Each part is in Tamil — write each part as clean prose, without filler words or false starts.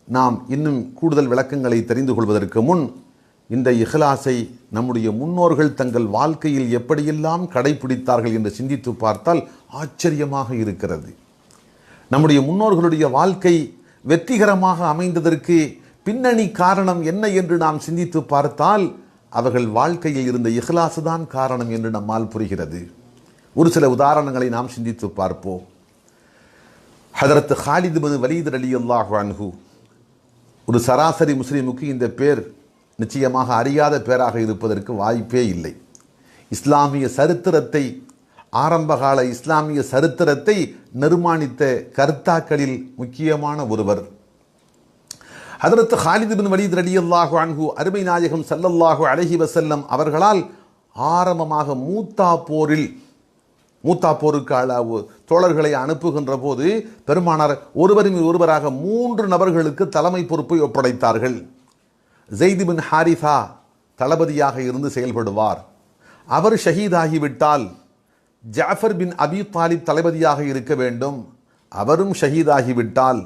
நாம் இன்னும் கூடுதல் விளக்கங்களை தெரிந்து கொள்வதற்கு முன் இந்த இஹ்லாஸை நம்முடைய முன்னோர்கள் தங்கள் வாழ்க்கையில் எப்படியெல்லாம் கடைபிடித்தார்கள் என்று சிந்தித்து பார்த்தால் ஆச்சரியமாக இருக்கிறது. நம்முடைய முன்னோர்களுடைய வாழ்க்கை வெற்றிகரமாக அமைந்ததற்கு பின்னணி காரணம் என்ன என்று நாம் சிந்தித்து பார்த்தால் அவர்கள் வாழ்க்கையில் இருந்த இஹ்லாஸ் தான் காரணம் என்று நம்மால் புரிகிறது. ஒரு சில உதாரணங்களை நாம் சிந்தித்து பார்ப்போம். ஹதரத் ஹாலித் பின் வலீத் ரலியல்லாஹு அன்ஹு, ஒரு சராசரி முஸ்லிமுக்கு இந்த பேர் நிச்சயமாக அறியாத பேராக இருப்பதற்கு வாய்ப்பே இல்லை. இஸ்லாமிய சரித்திரத்தை, ஆரம்பகால இஸ்லாமிய சரித்திரத்தை நிர்மாணித்த கர்த்தாக்களில் முக்கியமான ஒருவர். ஹதரத் ஹாலித் பின் வலீத் ரலியல்லாஹு அன்ஹு அருமை நாயகம் ஸல்லல்லாஹு அலைஹி வஸல்லம் அவர்களால் ஆரம்பமாக மூத்தா போருக்கு தோழர்களை அனுப்புகின்ற போது பெருமானார் ஒருவராக 3 நபர்களுக்கு தலைமை பொறுப்பை ஒப்படைத்தார்கள். ஸைத் பின் ஹாரிஸா தளபதியாக இருந்து செயல்படுவார். அவர் ஷஹீதாகிவிட்டால் ஜாஃபர் பின் அபி தாலிப் தளபதியாக இருக்க வேண்டும். அவரும் ஷஹீதாகிவிட்டால்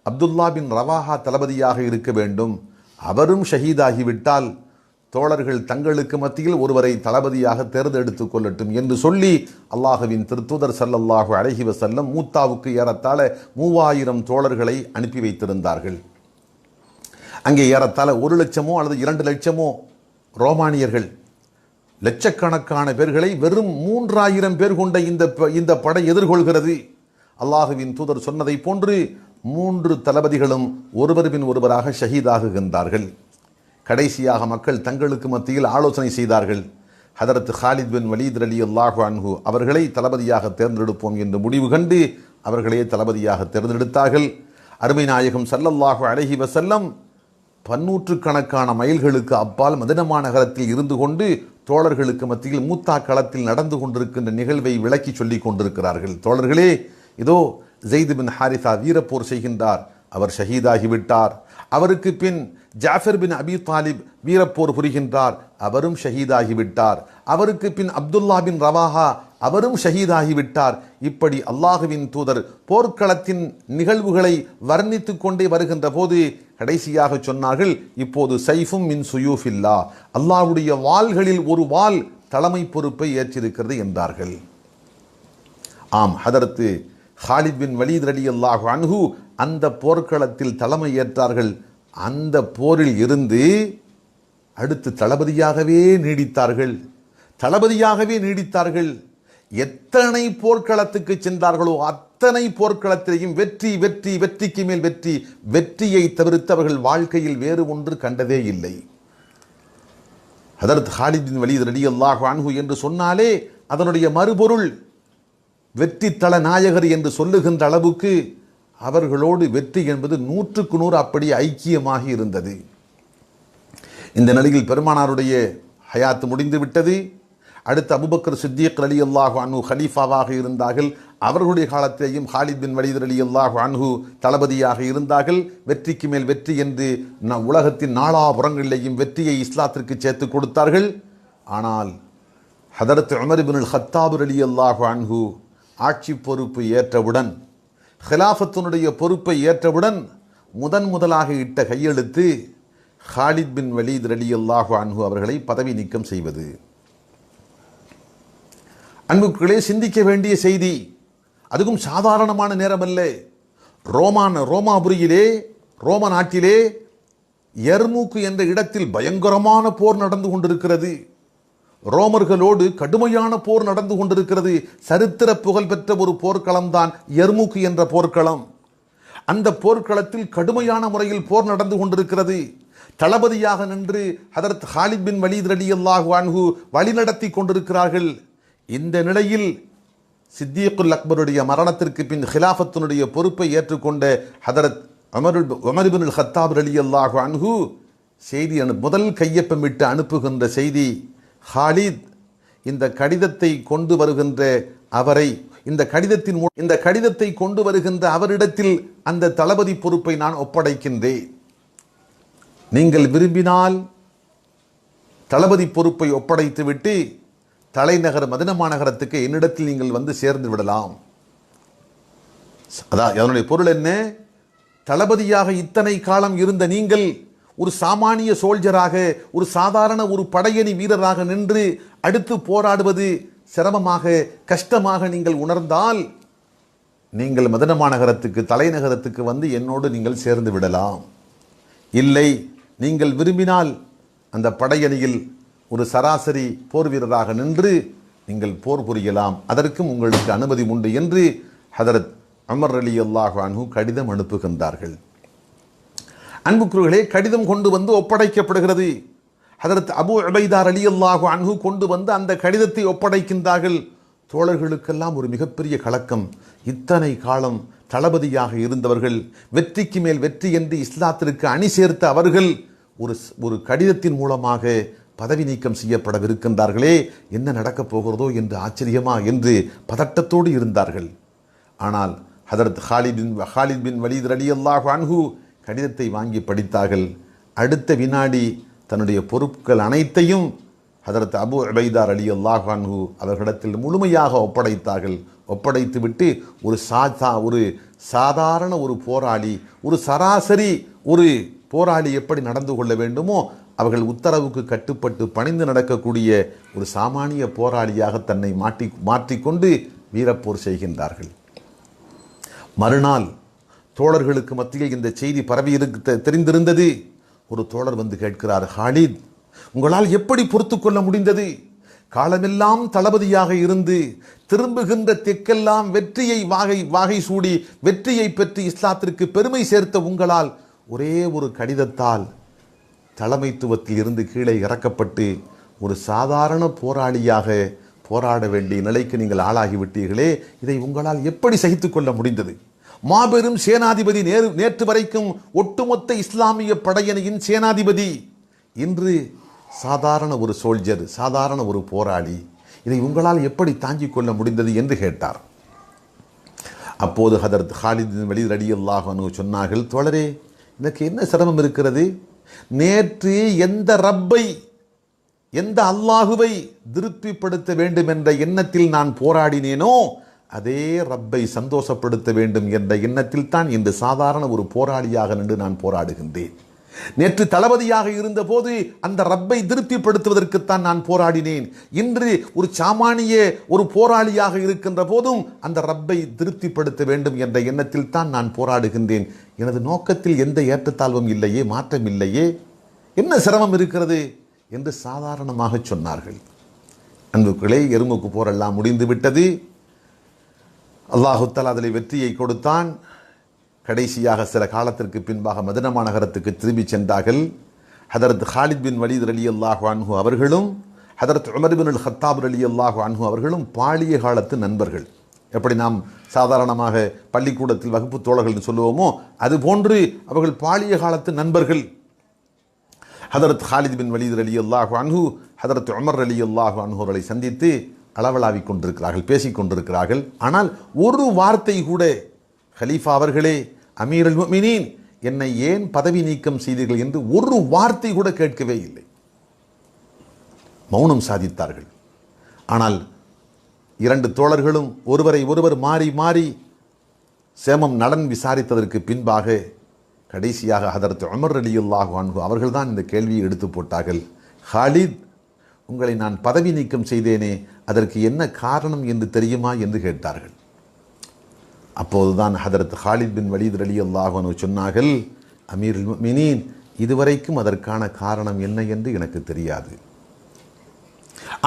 அப்துல்லா பின் ரவாஹா தளபதியாக இருக்க வேண்டும். அவரும் ஷஹீதாகிவிட்டால் தோழர்கள் தங்களுக்கு மத்தியில் ஒருவரை தளபதியாக தேர்ந்தெடுத்துக் கொள்ளட்டும் என்று சொல்லி அல்லாஹுவின் திருத்தூதர் ஸல்லல்லாஹு அலைஹி வஸல்லம் மூத்தாவுக்கு ஏறத்தாழ 3000 தோழர்களை அனுப்பி வைத்திருந்தார்கள். அங்கே ஏறத்தாழ 1 லட்சமோ அல்லது 2 லட்சமோ ரோமானியர்கள், லட்சக்கணக்கான பேர்களை வெறும் 3000 பேர் கொண்ட இந்த படை எதிர்கொள்கிறது. அல்லாஹுவின் தூதர் சொன்னதை போன்று 3 தளபதிகளும் ஒருவர் பின் ஒருவராக ஷஹீதாகுகின்றார்கள். கடைசியாக மக்கள் தங்களுக்கு மத்தியில் ஆலோசனை செய்தார்கள். ஹதரத் ஹாலித் பின் வலீத் ரலியல்லாஹு அன்ஹு அவர்களை தளபதியாக தேர்ந்தெடுப்போம் என்று முடிவு கண்டு அவர்களே தளபதியாக தேர்ந்தெடுத்தார்கள். அருமை நாயகம் ஸல்லல்லாஹு அலைஹி வஸல்லம் 100 கணக்கான மைல்களுக்கு அப்பால் மதீனா நகரத்தில் இருந்து கொண்டு தோழர்களுக்கு மத்தியில் மூத்தா களத்தில் நடந்து கொண்டிருக்கின்ற நிகழ்வை விளக்கி சொல்லிக் கொண்டிருக்கிறார்கள். தோழர்களே, இதோ ஸைத் பின் ஹாரிஸா வீரப்போர் செய்கின்றார், அவர் ஷஹீதாகிவிட்டார். அவருக்கு பின் ஜாஃபர் பின் அபி தாலிப் வீரப்போர் புரிகின்றார், அவரும் ஷஹீதாகிவிட்டார். அவருக்கு பின் அப்துல்லா பின் ரவாஹா, அவரும் ஷஹீதாகிவிட்டார். இப்படி அல்லாஹுவின் தூதர் போர்க்களத்தின் நிகழ்வுகளை வர்ணித்து கொண்டே வருகின்ற போது கடைசியாக சொன்னார்கள், இப்போது சைஃபும் மின் சுயூஃபில்லா, அல்லாஹ்வுடைய வாள்களில் ஒரு வாள் தலைமை பொறுப்பை ஏற்றிருக்கிறது என்றார்கள். ஆம், ஹதரத்து ஹாலித் பின் வலீத் ரலியல்லாஹு அன்ஹு அந்த போர்க்களத்தில் தலைமை ஏற்றார்கள். அந்த போரில் இருந்து அடுத்து தளபதியாகவே நீடித்தார்கள். எத்தனை போர்க்களத்துக்கு சென்றார்களோ அத்தனை போர்க்களத்திலையும் வெற்றிக்கு மேல் வெற்றியை தவிர்த்து அவர்கள் வாழ்க்கையில் வேறு ஒன்று கண்டதே இல்லை. ஹதரத் ஹாலித் பின் வலீத் ரலியல்லாஹு அன்ஹு என்று சொன்னாலே அதனுடைய மறுபொருள் வெற்றி தல நாயகர் என்று சொல்லுகின்ற அளவுக்கு அவர்களோடு வெற்றி என்பது 100க்கு 100 அப்படி ஐக்கியமாகி இருந்தது. இந்த நிலையில் பெருமானாருடைய ஹயாத் முடிந்து விட்டது. அடுத்து அபூபக்கர் சித்திக் ரலியல்லாஹு அன்ஹு ஹலீஃபாவாக இருந்தார்கள். அவர்களுடைய காலத்திலேயும் ஹாலித் பின் வலீத் ரலியல்லாஹு அன்ஹு தளபதியாக இருந்தார்கள். வெற்றிக்கு மேல் வெற்றி என்று உலகத்தின் நாலாபுறங்களிலேயும் வெற்றியை இஸ்லாத்திற்கு சேர்த்து கொடுத்தார்கள். ஆனால் ஹதரத் உமர் இப்னுல் ஹத்தாப் ரலியல்லாஹு அன்ஹு ஆட்சி பொறுப்பு ஏற்றவுடன், ஹிலாஃபத்தினுடைய பொறுப்பை ஏற்றவுடன் முதலாக இட்ட கையெழுத்து ஹாலித் பின் வலீத் ரலியல்லாஹு அன்ஹு அவர்களை பதவி நீக்கம் செய்வது. அன்புக்களே, சிந்திக்க வேண்டிய செய்தி. அதுவும் சாதாரணமான நேரம் அல்ல. ரோமாபுரியிலே, ரோம நாட்டிலே யர்மூக் என்ற இடத்தில் பயங்கரமான போர் நடந்து கொண்டிருக்கிறது. ரோமர்களோடு கடுமையான போர் நடந்து கொண்டிருக்கிறது. சரித்திர புகழ் பெற்ற ஒரு போர்க்களம் தான் யர்மூக் என்ற போர்க்களம். அந்த போர்க்களத்தில் கடுமையான முறையில் போர் நடந்து கொண்டிருக்கிறது. தளபதியாக நின்று ஹதரத் ஹாலித் பின் வலீத் ரலியல்லாஹு அன்ஹு வழிநடத்தி கொண்டிருக்கிறார்கள். இந்த நிலையில் சித்தியக்குல் அக்பருடைய மரணத்திற்கு பின் ஹிலாஃபத்தினுடைய பொறுப்பை ஏற்றுக்கொண்ட ஹதரத் உமர் இப்னுல் ஹத்தாப் ரலியல்லாஹு அன்ஹு செய்தி முதல் கையொப்பமிட்டு அனுப்புகின்ற செய்தி, ஹாலித், இந்த கடிதத்தை கொண்டு வருகின்ற அவரை, இந்த கடிதத்தை கொண்டு வருகின்ற அவரிடத்தில் அந்த தளபதி பொறுப்பை நான் ஒப்படைக்கின்றேன். நீங்கள் விரும்பினால் தளபதி பொறுப்பை ஒப்படைத்துவிட்டு தலைநகர் மதீனா மாநகரத்துக்கு என்னிடத்தில் நீங்கள் வந்து சேர்ந்து விடலாம். அதான் அதனுடைய பொருள் என்ன? தளபதியாக இத்தனை காலம் இருந்த நீங்கள் ஒரு சாமானிய சோல்ஜராக, ஒரு சாதாரண ஒரு படையணி வீரராக நின்று அடுத்து போராடுவது சிரமமாக, கஷ்டமாக நீங்கள் உணர்ந்தால் நீங்கள் மதீனா மாநகரத்துக்கு, தலைநகரத்துக்கு வந்து என்னோடு நீங்கள் சேர்ந்து விடலாம். இல்லை, நீங்கள் விரும்பினால் அந்த படையணியில் ஒரு சராசரி போர் வீரராக நின்று நீங்கள் போர் புரியலாம், அதற்கும் உங்களுக்கு அனுமதி உண்டு என்று ஹதரத் உமர் ரலியல்லாஹு அன்ஹு கடிதம் அனுப்புகின்றார்கள். அன்புக்குரியவர்களே, கடிதம் கொண்டு வந்து ஒப்படைக்கப்படுகிறது. ஹதரத் அபூ உபைதா ரலியல்லாஹு அன்ஹு கொண்டு வந்து அந்த கடிதத்தை ஒப்படைக்கின்றார்கள். தோழர்களுக்கெல்லாம் ஒரு மிகப்பெரிய கலக்கம். இத்தனை காலம் தளபதியாக இருந்தவர்கள், வெற்றிக்கு மேல் வெற்றி என்று இஸ்லாத்திற்கு அணி சேர்த்த அவர்கள் ஒரு கடிதத்தின் மூலமாக பதவி நீக்கம் செய்யப்படவிருக்கின்றார்களே, என்ன நடக்கப் போகிறதோ என்று ஆச்சரியமா என்று பதட்டத்தோடு இருந்தார்கள். ஆனால் ஹதரத் ஹாலித் பின் வலீத் ரலியல்லாஹு அன்ஹு கடிதத்தை வாங்கி படித்தார்கள். அடுத்த வினாடி தன்னுடைய பொறுப்புகள் அனைத்தையும் ஹதரத் அபூ உபைதா ரலியல்லாஹு அன்ஹு அவர்களிடத்தில் முழுமையாக ஒப்படைத்தார்கள். ஒப்படைத்து விட்டு ஒரு சாதாரண ஒரு போராளி, ஒரு சராசரி ஒரு போராளி எப்படி நடந்து கொள்ள வேண்டுமோ அவர்கள் உத்தரவுக்கு கட்டுப்பட்டு பணிந்து நடக்கக்கூடிய ஒரு சாமானிய போராளியாக தன்னை மாற்றிக்கொண்டு வீரப்போர் செய்கின்றார்கள். மறுநாள் தோழர்களுக்கு மத்தியில் இந்த செய்தி பரவி தெரிந்திருந்தது. ஒரு தோழர் வந்து கேட்கிறார், ஹாலித், உங்களால் எப்படி பொறுத்து கொள்ள முடிந்தது? காலமெல்லாம் தளபதியாக இருந்து திரும்புகின்ற தெற்கெல்லாம் வெற்றியை வாகை சூடி வெற்றியை பெற்று இஸ்லாத்திற்கு பெருமை சேர்த்த உங்களால் ஒரே ஒரு கடிதத்தால் தலைமைத்துவத்தில் இருந்து கீழே இறக்கப்பட்டு ஒரு சாதாரண போராளியாக போராட வேண்டிய நிலைக்கு நீங்கள் ஆளாகிவிட்டீர்களே, இதை உங்களால் எப்படி சகித்து கொள்ள முடிந்தது? மாபெரும் சேனாதிபதி, நேற்று வரைக்கும் ஒட்டுமொத்த இஸ்லாமிய படையணியின் சேனாதிபதி, இன்று சாதாரண ஒரு சோல்ஜர், சாதாரண ஒரு போராளி, இதை உங்களால் எப்படி தாங்கிக் கொள்ள முடிந்தது என்று கேட்டார். அப்போது ஹதரத் ஹாலித் பின் வலீத் ரலியல்லாஹு அன்ஹு சொன்னார்கள், தோழரே, எனக்கு என்ன சிரமம் இருக்கிறது? நேற்று எந்த ரப்பை, எந்த அல்லாஹுவை திருப்திப்படுத்த வேண்டும் என்ற எண்ணத்தில் நான் போராடினேனோ அதே ரப்பை சந்தோஷப்படுத்த வேண்டும் என்ற எண்ணத்தில் தான் இன்று சாதாரண ஒரு போராளியாக நின்று நான் போராடுகின்றேன். நேற்று தளபதியாக இருந்த போது அந்த ரப்பை திருப்திப்படுத்துவதற்குத்தான் நான் போராடினேன். இன்று ஒரு சாமானிய ஒரு போராளியாக இருக்கின்ற போதும் அந்த ரப்பை திருப்திப்படுத்த வேண்டும் என்ற எண்ணத்தில் தான் நான் போராடுகின்றேன். எனது நோக்கத்தில் எந்த ஏற்றத்தாழ்வும் இல்லையே, மாற்றம் இல்லையே, என்ன சிரமம் இருக்கிறது என்று சாதாரணமாக சொன்னார்கள். அன்புக்களே, எருமுக்கு போரெல்லாம் முடிந்து விட்டது. அல்லாஹு தஆலா அதில் வெற்றியை கொடுத்தான். கடைசியாக சில காலத்திற்கு பின்பாக மதீனா மாநகரத்துக்கு திரும்பி சென்றார்கள். ஹதரத் ஹாலித் பின் வலீத் ரலியல்லாஹு அன்ஹு அவர்களும் ஹதரத் உமர் பின் அல்-ஹத்தாப் ரலியல்லாஹு அன்ஹு அவர்களும் பாலிய காலத்து நண்பர்கள். எப்படி நாம் சாதாரணமாக பள்ளிக்கூடத்தில் வகுப்பு தோழர்கள் சொல்லுவோமோ அதுபோன்று அவர்கள் பாலிய காலத்து நண்பர்கள். ஹதரத் ஹாலித் பின் வலீத் ரலியல்லாஹு அன்ஹு ஹதரத் உமர் ரலியல்லாஹு அன்ஹு அவர்களை சந்தித்து அளவலாவிக் கொண்டிருக்கிறார்கள், பேசிக் கொண்டிருக்கிறார்கள். ஆனால் ஒரு வார்த்தை கூட, ஹலீஃபா அவர்களே, அமீருல் முஃமினீன், என்னை ஏன் பதவி நீக்கம் செய்தீர்கள் என்று ஒரு வார்த்தை கூட கேட்கவே இல்லை. மௌனம் சாதித்தார்கள். ஆனால் இரண்டு தோழர்களும் ஒருவரை ஒருவர் மாறி மாறி சேமம் நலன் விசாரித்ததற்கு பின்பாக கடைசியாக ஹதரத் உமர் ரலியல்லாஹு அன்ஹு அவர்கள்தான் இந்த கேள்வியை எடுத்து போட்டார்கள். ஹாலித், உங்களை நான் பதவி நீக்கம் செய்தேனே, அதற்கு என்ன காரணம் என்று தெரியுமா என்று கேட்டார்கள். அப்போதுதான் ஹதரத் ஹாலித் பின் வலீத் ரலியல்லாஹு அன்ஹு சொன்னார்கள், அமீருல் முஃமினீன், இதுவரைக்கும் அதற்கான காரணம் என்ன என்று எனக்கு தெரியாது.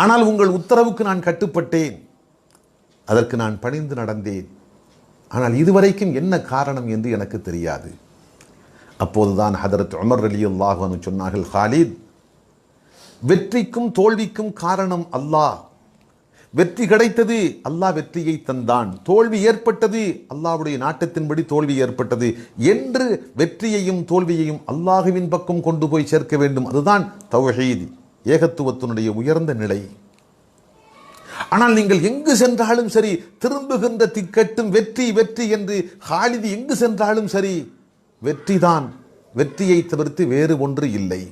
ஆனால் உங்கள் உத்தரவுக்கு நான் கட்டுப்பட்டேன், அதற்கு நான் பணிந்து நடந்தேன். ஆனால் இதுவரைக்கும் என்ன காரணம் என்று எனக்கு தெரியாது. அப்போதுதான் ஹதரத் உமர் ரலியல்லாஹு அன்ஹு சொன்னார்கள், ஹாலித், வெற்றிக்கும் தோல்விக்கும் காரணம் அல்லாஹ். வெற்றி கிடைத்தது, அல்லாஹ் வெற்றியை தந்தான். தோல்வி ஏற்பட்டது, அல்லாஹ்வுடைய நாட்டத்தின்படி தோல்வி ஏற்பட்டது என்று வெற்றியையும் தோல்வியையும் அல்லாஹுவின் பக்கம் கொண்டு போய் சேர்க்க வேண்டும். அதுதான் தௌஹீத், ஏகத்துவத்தினுடைய உயர்ந்த நிலை. ஆனால் நீங்கள் எங்கு சென்றாலும் சரி, திரும்புகின்ற திக்கட்டும் வெற்றி வெற்றி என்று ஹாலித் எங்கு சென்றாலும் சரி வெற்றிதான், வெற்றியை தவிர்த்து வேறு ஒன்று இல்லை.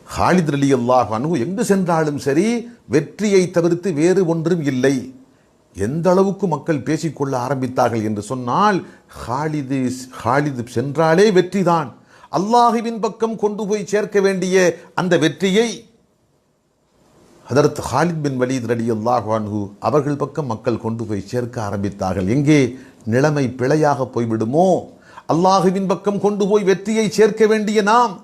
ஹாலித் ரலியல்லாஹு அன்ஹு எங்கு சென்றாலும் சரி வெற்றியை தவிர்த்து வேறு ஒன்றும் இல்லை. எந்த அளவுக்கு மக்கள் பேசிக்கொள்ள ஆரம்பித்தார்கள் என்று சொன்னால், ஹாலிது சென்றாலே வெற்றிதான், அல்லாஹுவின் பக்கம் கொண்டு போய் சேர்க்க வேண்டிய அந்த வெற்றியை ஹதரத் ஹாலித் பின் வலீத் ரலியல்லாஹு அன்ஹு அவர்கள் பக்கம் மக்கள் கொண்டு போய் சேர்க்க ஆரம்பித்தார்கள். எங்கே நிலைமை பிழையாக போய்விடுமோ, அல்லாஹுவின் பக்கம் கொண்டு போய் வெற்றியை சேர்க்க வேண்டிய நாம்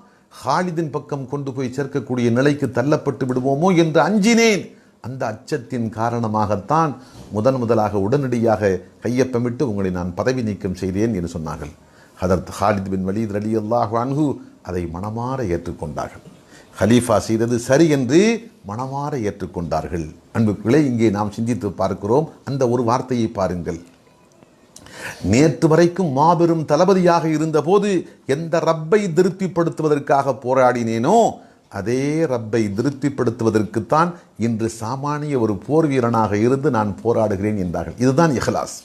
ஹாலிதின் பக்கம் கொண்டு போய் சேர்க்கக்கூடிய நிலைக்கு தள்ளப்பட்டு விடுவோமோ என்று அஞ்சினேன். அந்த அச்சத்தின் காரணமாகத்தான் முதலாக உடனடியாக கையொப்பமிட்டு உங்களை நான் பதவி நீக்கம் செய்தேன் என்று சொன்னார்கள். ஹதரத் ஹாலித் பின் வலீத் ரலியல்லாஹு அன்ஹு அதை மனமாற ஏற்றுக்கொண்டார்கள். ஹலீஃபா செய்தது சரி என்று மனமாற ஏற்றுக்கொண்டார்கள். அன்புக்குள்ளே, இங்கே நாம் சிந்தித்து பார்க்கிறோம். அந்த ஒரு வார்த்தையை பாருங்கள். நேற்று வரைக்கும் மாபெரும் தளபதியாக இருந்தபோது எந்த ரப்பை திருப்திப்படுத்துவதற்காக போராடினேனோ அதே ரப்பை திருப்திப்படுத்துவதற்குத்தான் இன்று சாமானிய ஒரு போர் வீரனாக இருந்து நான் போராடுகிறேன் என்றார்கள். இதுதான் இஹ்லாஸ்.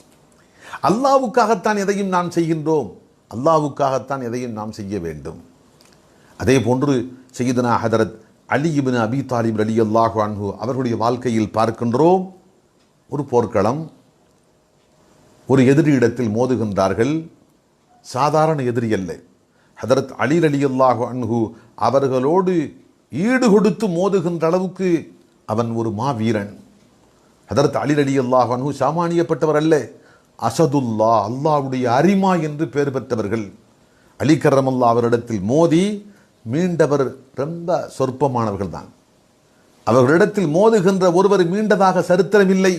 அல்லாஹ்வுக்காகத்தான் எதையும் நாம் செய்கின்றோம், அல்லாஹ்வுக்காகத்தான் எதையும் நாம் செய்ய வேண்டும். அதே போன்று சய்யிதுனா ஹதரத் அலி இப்னு அபி தாலிப் ரலியல்லாஹு அன்ஹு அவர்களுடைய வாழ்க்கையில் பார்க்கின்றோம். ஒரு போர்க்களம், ஒரு எதிரி இடத்தில் மோதுகின்றார்கள். சாதாரண எதிரி அல்ல. ஹதரத் அலி ரலியல்லாஹு அன்ஹு அவர்களோடு ஈடு கொடுத்து மோதுகின்ற அளவுக்கு அவன் ஒரு மாவீரன். ஹதரத் அலி ரலியல்லாஹு அன்ஹு சாமானியப்பட்டவர் அல்ல, அசதுல்லா, அல்லாஹ்வுடைய அரிமா என்று பெயர் பெற்றவர்கள். அலி கர்ரமல்லா அவரிடத்தில் மோதி மீண்டவர் ரொம்ப சொற்பமானவர்கள் தான். அவர்களிடத்தில் மோதுகின்ற ஒருவர் மீண்டதாக சரித்திரமில்லை.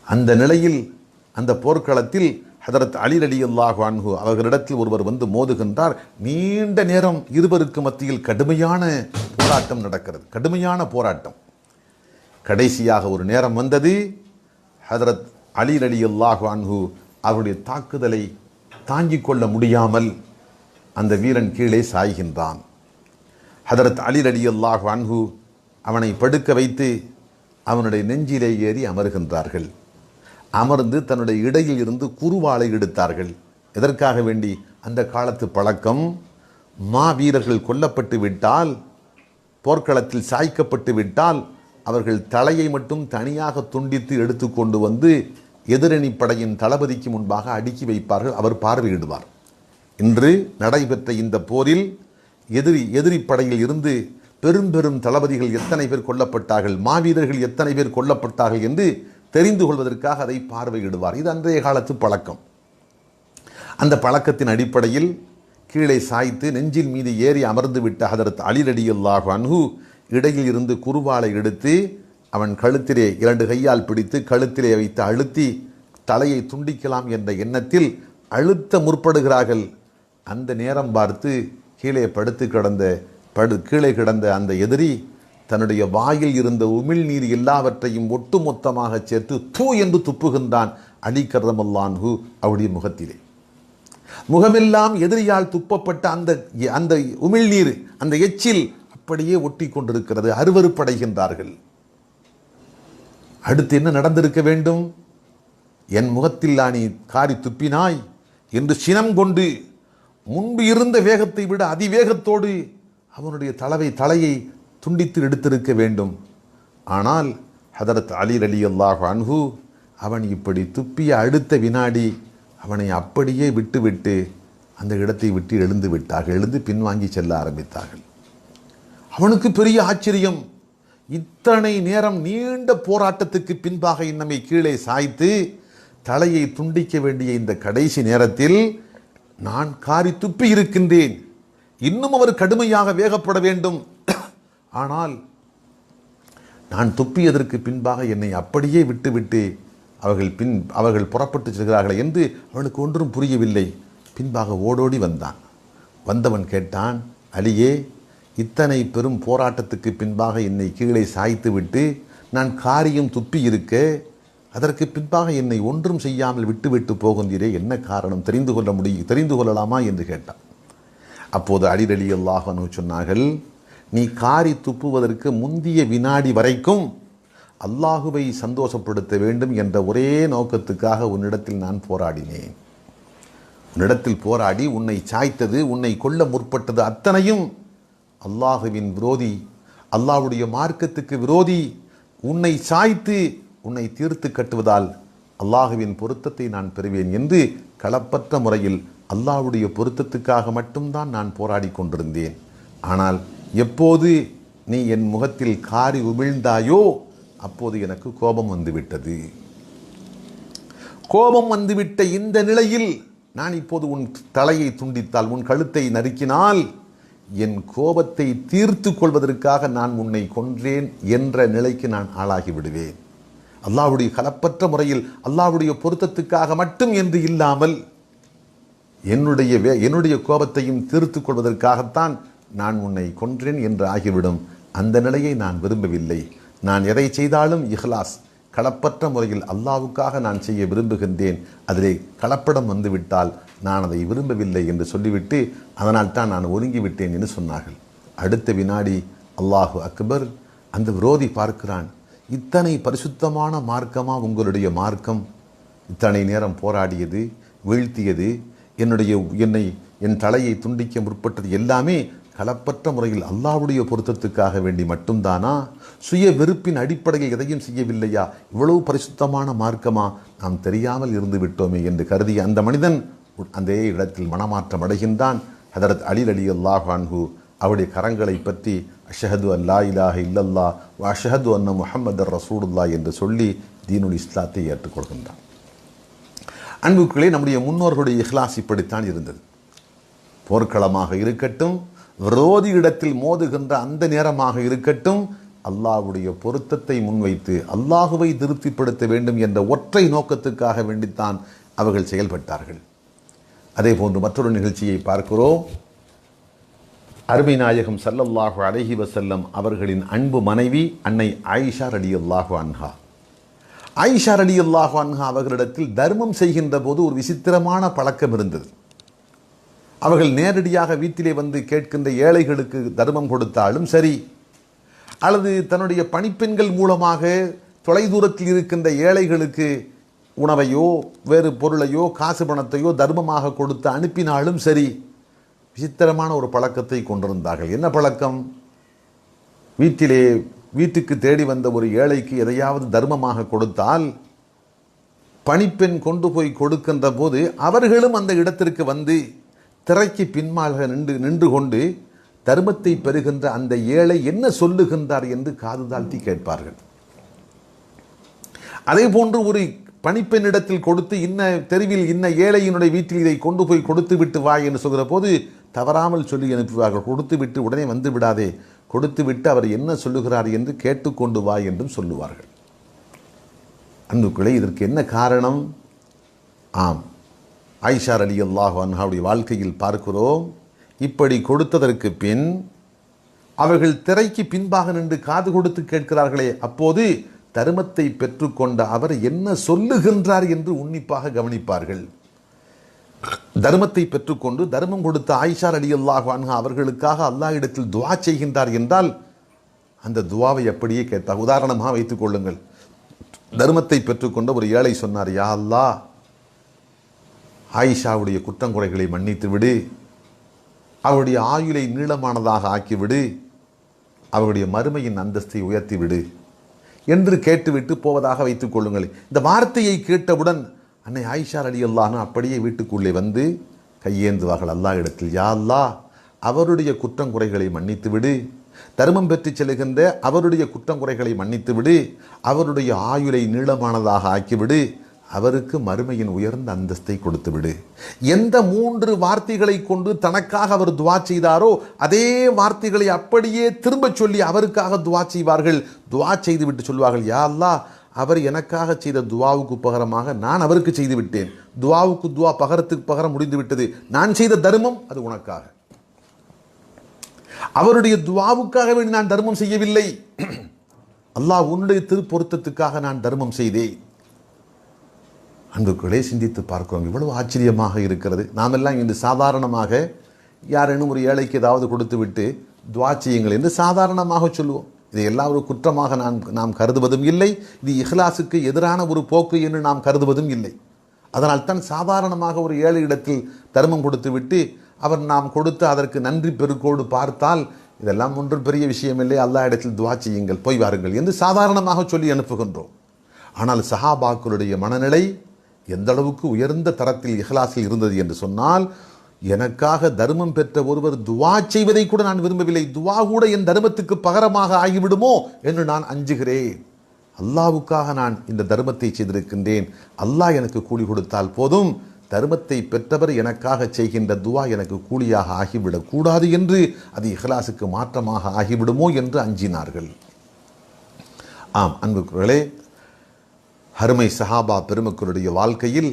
அந்த நிலையில் அந்த போர்க்களத்தில் ஹதரத் அலி ரலியல்லாஹு அன்ஹு அவர்களிடத்தில் ஒருவர் வந்து மோதுகின்றார். நீண்ட நேரம் இருவருக்கு மத்தியில் கடுமையான போராட்டம் நடக்கிறது, கடுமையான போராட்டம். கடைசியாக ஒரு நேரம் வந்தது. ஹதரத் அலி ரலியல்லாஹு அன்ஹு அவருடைய தாக்குதலை தாங்கிக் கொள்ள முடியாமல் அந்த வீரன் கீழே சாய்கின்றான். ஹதரத் அலி ரலியல்லாஹு அன்ஹு அவனை படுக்க வைத்து அவனுடைய நெஞ்சிலே ஏறி அமர்கின்றார்கள். அமர்ந்து தன்னுடைய இடையில் இருந்து குறுவாளை எடுத்தார்கள். எதற்காக வேண்டி? அந்த காலத்து பழக்கம், மாவீரர்கள் கொல்லப்பட்டு விட்டால், போர்க்களத்தில் சாய்க்கப்பட்டு விட்டால் அவர்கள் தலையை மட்டும் தனியாக துண்டித்து எடுத்து கொண்டு வந்து எதிரணி படையின் தளபதிக்கு முன்பாக அடுக்கி வைப்பார்கள். அவர் பார்வையிடுவார். இன்று நடைபெற்ற இந்த போரில் எதிரி படையில் இருந்து பெரும் தளபதிகள் எத்தனை பேர் கொல்லப்பட்டார்கள், மாவீரர்கள் எத்தனை பேர் கொல்லப்பட்டார்கள் என்று தெரிந்து கொள்வதற்காக அதை பார்வையிடுவார். இது அன்றைய காலத்து பழக்கம். அந்த பழக்கத்தின் அடிப்படையில் கீழே சாய்த்து நெஞ்சில் மீது ஏறி அமர்ந்து விட்ட ஹதரத் அலி ரலியல்லாஹு அன்ஹு இடையில் இருந்து குறுவாளை எடுத்து அவன் கழுத்திலே 2 கையால் பிடித்து கழுத்திலே வைத்து அழுத்தி தலையை துண்டிக்கலாம் என்ற எண்ணத்தில் அழுத்த முற்படுகிறார்கள். அந்த நேரம் பார்த்து கீழே கீழே கிடந்த அந்த எதிரி தன்னுடைய வாயில் இருந்த உமிழ்நீர் எல்லாவற்றையும் ஒட்டுமொத்தமாக சேர்த்து தூ என்று துப்புகின்றான் அலி கர்ரமல்லாஹு அன்ஹு அவருடைய முகத்திலே. முகமெல்லாம் எதிரியால் துப்பப்பட்ட அந்த உமிழ்நீர், அந்த எச்சில் அப்படியே ஒட்டி கொண்டிருக்கிறது. அருவருப்படைகின்றார்கள். அடுத்து என்ன நடந்திருக்க வேண்டும்? என் முகத்தில் நீ காரி துப்பினாய் என்று சினம் கொண்டு முன்பு இருந்த வேகத்தை விட அதிவேகத்தோடு அவனுடைய தலையை துண்டித்து எடுத்திருக்க வேண்டும். ஆனால் ஹதரத் அலி ரலியல்லாஹு அன்ஹு அவன் இப்படி துப்பிய அடுத்த வினாடி அவனை அப்படியே விட்டுவிட்டு அந்த இடத்தை விட்டு எழுந்து விட்டார்கள். எழுந்து பின்வாங்கி செல்ல ஆரம்பித்தார்கள். அவனுக்கு பெரிய ஆச்சரியம். இத்தனை நேரம் நீண்ட போராட்டத்துக்கு பின்பாக நம்மை கீழே சாய்த்து தலையை துண்டிக்க வேண்டிய இந்த கடைசி நேரத்தில் நான் காரி துப்பி இருக்கின்றேன். இன்னும் அவர் கடுமையாக வேகப்பட வேண்டும். ஆனால் நான் துப்பியதற்கு பின்பாக என்னை அப்படியே விட்டுவிட்டு அவர்கள் புறப்பட்டு செல்கிறார்கள் என்று அவனுக்கு ஒன்றும் புரியவில்லை. பின்பாக ஓடோடி வந்தான். வந்தவன் கேட்டான், அலியே, இத்தனை பெரும் போராட்டத்துக்கு பின்பாக என்னை கீழே சாய்த்து விட்டு நான் காரியம் துப்பி இருக்க, அதற்கு பின்பாக என்னை ஒன்றும் செய்யாமல் விட்டுவிட்டு போகின்றீரே, என்ன காரணம்? தெரிந்து கொள்ளலாமா என்று கேட்டான். அப்போது அலி ரலியல்லாஹு அன்ஹு சொன்னார்கள், நீ காரி துப்புவதற்கு முந்திய வினாடி வரைக்கும் அல்லாஹுவை சந்தோஷப்படுத்த வேண்டும் என்ற ஒரே நோக்கத்துக்காக உன்னிடத்தில் நான் போராடினேன். உன்னிடத்தில் போராடி உன்னை சாய்த்தது, உன்னை கொல்ல முற்பட்டது அத்தனையும் அல்லாஹுவின் விரோதி, அல்லாஹ்வுடைய மார்க்கத்துக்கு விரோதி. உன்னை சாய்த்து உன்னை தீர்த்து கட்டுவதால் அல்லாஹுவின் பொருத்தத்தை நான் பெறுவேன் என்று களப்பற்ற முறையில் அல்லாஹ்வுடைய பொருத்தத்துக்காக மட்டும்தான் நான் போராடி கொண்டிருந்தேன். ஆனால் எப்போது நீ என் முகத்தில் காரி உமிழ்ந்தாயோ அப்போது எனக்கு கோபம் வந்துவிட்டது. கோபம் வந்துவிட்ட இந்த நிலையில் நான் இப்போது உன் தலையை துண்டித்தால், உன் கழுத்தை நறுக்கினால் என் கோபத்தை தீர்த்து கொள்வதற்காக நான் உன்னை கொன்றேன் என்ற நிலைக்கு நான் ஆளாகி விடுவேன். அல்லாஹ்வுடைய களப்பற்ற முறையில் அல்லாஹ்வுடைய பொருத்தத்துக்காக மட்டும் என்று இல்லாமல் என்னுடைய கோபத்தையும் தீர்த்து கொள்வதற்காகத்தான் நான் உன்னை கொன்றேன் என்று ஆகிவிடும். அந்த நிலையை நான் விரும்பவில்லை. நான் எதை செய்தாலும் இஹ்லாஸ், களப்பற்ற முறையில் அல்லாஹ்வுக்காக நான் செய்ய விரும்புகின்றேன். அதிலே கலப்படம் வந்துவிட்டால் நான் அதை விரும்பவில்லை என்று சொல்லிவிட்டு அதனால் தான் நான் ஒதுங்கிவிட்டேன் என்று சொன்னார்கள். அடுத்த வினாடி அல்லாஹு அக்பர், அந்த விரோதி பார்க்கிறான், இத்தனை பரிசுத்தமான மார்க்கமா உங்களுடைய மார்க்கம்? இத்தனை நேரம் போராடியது, வீழ்த்தியது, என் தலையை துண்டிக்க முற்பட்டது எல்லாமே களப்பற்ற முறையில் அல்லாஹ்வுடைய பொருத்தத்துக்காக வேண்டி மட்டும்தானா? சுய வெறுப்பின் அடிப்படையில் எதையும் செய்யவில்லையா? இவ்வளவு பரிசுத்தமான மார்க்கமா? நாம் தெரியாமல் இருந்து விட்டோமே என்று கருதிய அந்த மனிதன் அந்த இடத்தில் மனமாற்றம் அடைகின்றான். ஹதரத் அலி ரலியல்லாஹு அன்ஹு அவருடைய கரங்களை பற்றி அஷ்ஹது அல்லா இலாஹ இல்லல்லாஹ் வ அஷ்ஹது அன்ன முஹம்மதர் ரசூலுல்லாஹ் என்று சொல்லி தீனுல் இஸ்லாத்தை ஏற்றுக்கொள்கின்றான். அன்புக்களே, நம்முடைய முன்னோர்களுடைய இஹ்லாஸ் இப்படித்தான் இருந்தது. போர்க்களமாக இருக்கட்டும், விரோதி இடத்தில் மோதுகின்ற அந்த நேரமாக இருக்கட்டும், அல்லாஹ்வுடைய பொருத்தத்தை முன்வைத்து அல்லாஹுவை திருப்திப்படுத்த வேண்டும் என்ற ஒற்றை நோக்கத்துக்காக வேண்டித்தான் அவர்கள் செயல்பட்டார்கள். அதே போன்று மற்றொரு நிகழ்ச்சியை பார்க்கிறோம். அருமை நாயகம் ஸல்லல்லாஹு அலைஹி வஸல்லம் அவர்களின் அன்பு மனைவி அன்னை ஆயிஷா ரலியல்லாஹு அன்ஹா. ஆயிஷா ரலியல்லாஹு அன்ஹா அவர்களிடத்தில் தர்மம் செய்கின்ற போது ஒரு விசித்திரமான பழக்கம் இருந்தது. அவர்கள் நேரடியாக வீட்டிலே வந்து கேட்கின்ற ஏழைகளுக்கு தர்மம் கொடுத்தாலும் சரி, அல்லது தன்னுடைய பணிப்பெண்கள் மூலமாக தொலைதூரத்தில் இருக்கின்ற ஏழைகளுக்கு உணவையோ வேறு பொருளையோ காசு பணத்தையோ தர்மமாக கொடுத்து அனுப்பினாலும் சரி, விசித்திரமான ஒரு பழக்கத்தை கொண்டிருந்தார்கள். என்ன பழக்கம்? வீட்டுக்கு தேடி வந்த ஒரு ஏழைக்கு எதையாவது தர்மமாக கொடுத்தால் பணிப்பெண் கொண்டு போய் கொடுக்கின்ற போது அவர்களும் அந்த இடத்திற்கு வந்து திரைக்கு பின்மாக நின்று கொண்டு தர்மத்தை பெறுகின்ற அந்த ஏழை என்ன சொல்லுகின்றார் என்று காது தாழ்த்தி கேட்பார்கள். அதே போன்று ஒரு பணிப்பெண்ணிடத்தில் கொடுத்து தெருவில் ஏழையினுடைய வீட்டில் இதை கொண்டு போய் கொடுத்து விட்டு வா என்று சொல்கிற போது தவறாமல் சொல்லி அனுப்புவார்கள். கொடுத்து விட்டு உடனே வந்து விடாதே, கொடுத்து விட்டு அவர் என்ன சொல்லுகிறார் என்று கேட்டுக்கொண்டு வா என்றும் சொல்லுவார்கள். அன்புக்களே, இதற்கு என்ன காரணம்? ஆம், ஆயிஷா ரலியல்லாஹு அன்ஹாவுடைய வாழ்க்கையில் பார்க்கிறோம். இப்படி கொடுத்ததற்கு பின் அவர்கள் திரைக்கு பின்பாக நின்று காது கொடுத்து கேட்கிறார்களே, அப்போது தர்மத்தை பெற்றுக்கொண்ட அவர் என்ன சொல்லுகின்றார் என்று உன்னிப்பாக கவனிப்பார்கள். தர்மத்தை பெற்றுக்கொண்டு தர்மம் கொடுத்த ஆயிஷா ரலியல்லாஹு அன்ஹா அவர்களுக்காக அல்லாஹ் இடத்தில் துஆ செய்கின்றார் என்றால் அந்த துஆவை அப்படியே கேட்பார். உதாரணமாக வைத்துக் கொள்ளுங்கள், தர்மத்தை பெற்றுக்கொண்ட ஒரு ஏழை சொன்னார், யா அல்லாஹ், ஆயிஷாவுடைய குற்றங்குறைகளை மன்னித்து விடு, அவருடைய ஆயுளை நீளமானதாக ஆக்கிவிடு, அவருடைய மறுமையின் அந்தஸ்தை உயர்த்தி விடு என்று கேட்டுவிட்டு போவதாக வைத்துக் கொள்ளுங்கள். இந்த வார்த்தையை கேட்டவுடன் அன்னை ஆயிஷா ரலியல்லாஹு அன்ஹா அப்படியே வீட்டுக்குள்ளே வந்து கையேந்துவார்கள் அல்லாஹ் இடத்தில், யா அல்லாஹ், அவருடைய குற்றங்குறைகளை மன்னித்து விடு, தர்மம் பெற்று செல்கின்ற அவருடைய குற்றங்குறைகளை மன்னித்து விடு, அவருடைய ஆயுளை நீளமானதாக ஆக்கிவிடு, அவருக்கு மறுமையின் உயர்ந்த அந்தஸ்தை கொடுத்து விடு. எந்த 3 வார்த்தைகளை கொண்டு தனக்காக அவர் துஆ செய்தாரோ அதே வார்த்தைகளை அப்படியே திரும்ப சொல்லி அவருக்காக துஆ செய்வார்கள். துஆ செய்து விட்டு சொல்வார்கள், யா அல்லாஹ், அவர் எனக்காக செய்த துஆவுக்கு பகரமாக நான் அவருக்கு செய்து விட்டேன். துஆவுக்கு துஆ பகரத்துக்கு பகரம் முடிந்து விட்டது. நான் செய்த தர்மம் அது உனக்காக. அவருடைய துஆவுக்காக வேண்டி நான் தர்மம் செய்யவில்லை, அல்லாஹ் உன்னுடைய திருப்பொருத்தத்துக்காக நான் தர்மம் செய்தேன். அன்புக்களே, சிந்தித்து பார்க்கிறோம், இவ்வளவு ஆச்சரியமாக இருக்கிறது. நாம் எல்லாம் இன்று சாதாரணமாக யாரேனும் ஒரு ஏழைக்கு ஏதாவது கொடுத்து விட்டு துஆ செய்யுங்கள் என்று சாதாரணமாக சொல்லுவோம். இதை எல்லாம் ஒரு குற்றமாக நாம் கருதுவதும் இல்லை, இது இஹ்லாஸுக்கு எதிரான ஒரு போக்கு என்று நாம் கருதுவதும் இல்லை. அதனால் தான் சாதாரணமாக ஒரு ஏழை இடத்தில் தர்மம் கொடுத்து விட்டு அவர் நாம் கொடுத்து அதற்கு நன்றி பெருக்கோடு பார்த்தால் இதெல்லாம் ஒன்றும் பெரிய விஷயமில்லை, அல்லாஹ் இடத்தில் துஆ செய்யுங்கள், போய் வாருங்கள் என்று சாதாரணமாக சொல்லி அனுப்புகின்றோம். ஆனால் சஹாபாக்களுடைய மனநிலை எந்த அளவுக்கு உயர்ந்த தரத்தில் இஹ்லாஸில் இருந்தது என்று சொன்னால், எனக்காக தர்மம் பெற்ற ஒருவர் துவா செய்வதை கூட நான் விரும்பவில்லை, துவா கூட என் தர்மத்துக்கு பகரமாக ஆகிவிடுமோ என்று நான் அஞ்சுகிறேன். அல்லாவுக்காக நான் இந்த தர்மத்தை செய்திருக்கின்றேன், அல்லாஹ் எனக்கு கூலி கொடுத்தால் போதும், தர்மத்தை பெற்றவர் எனக்காக செய்கின்ற துவா எனக்கு கூலியாக ஆகிவிடக் கூடாது என்று, அது இஹ்லாஸுக்கு மாற்றமாக ஆகிவிடுமோ என்று அஞ்சினார்கள். ஆம் அன்புக்குரியவர்களே, அருமை சஹாபா பெருமக்களுடைய வாழ்க்கையில்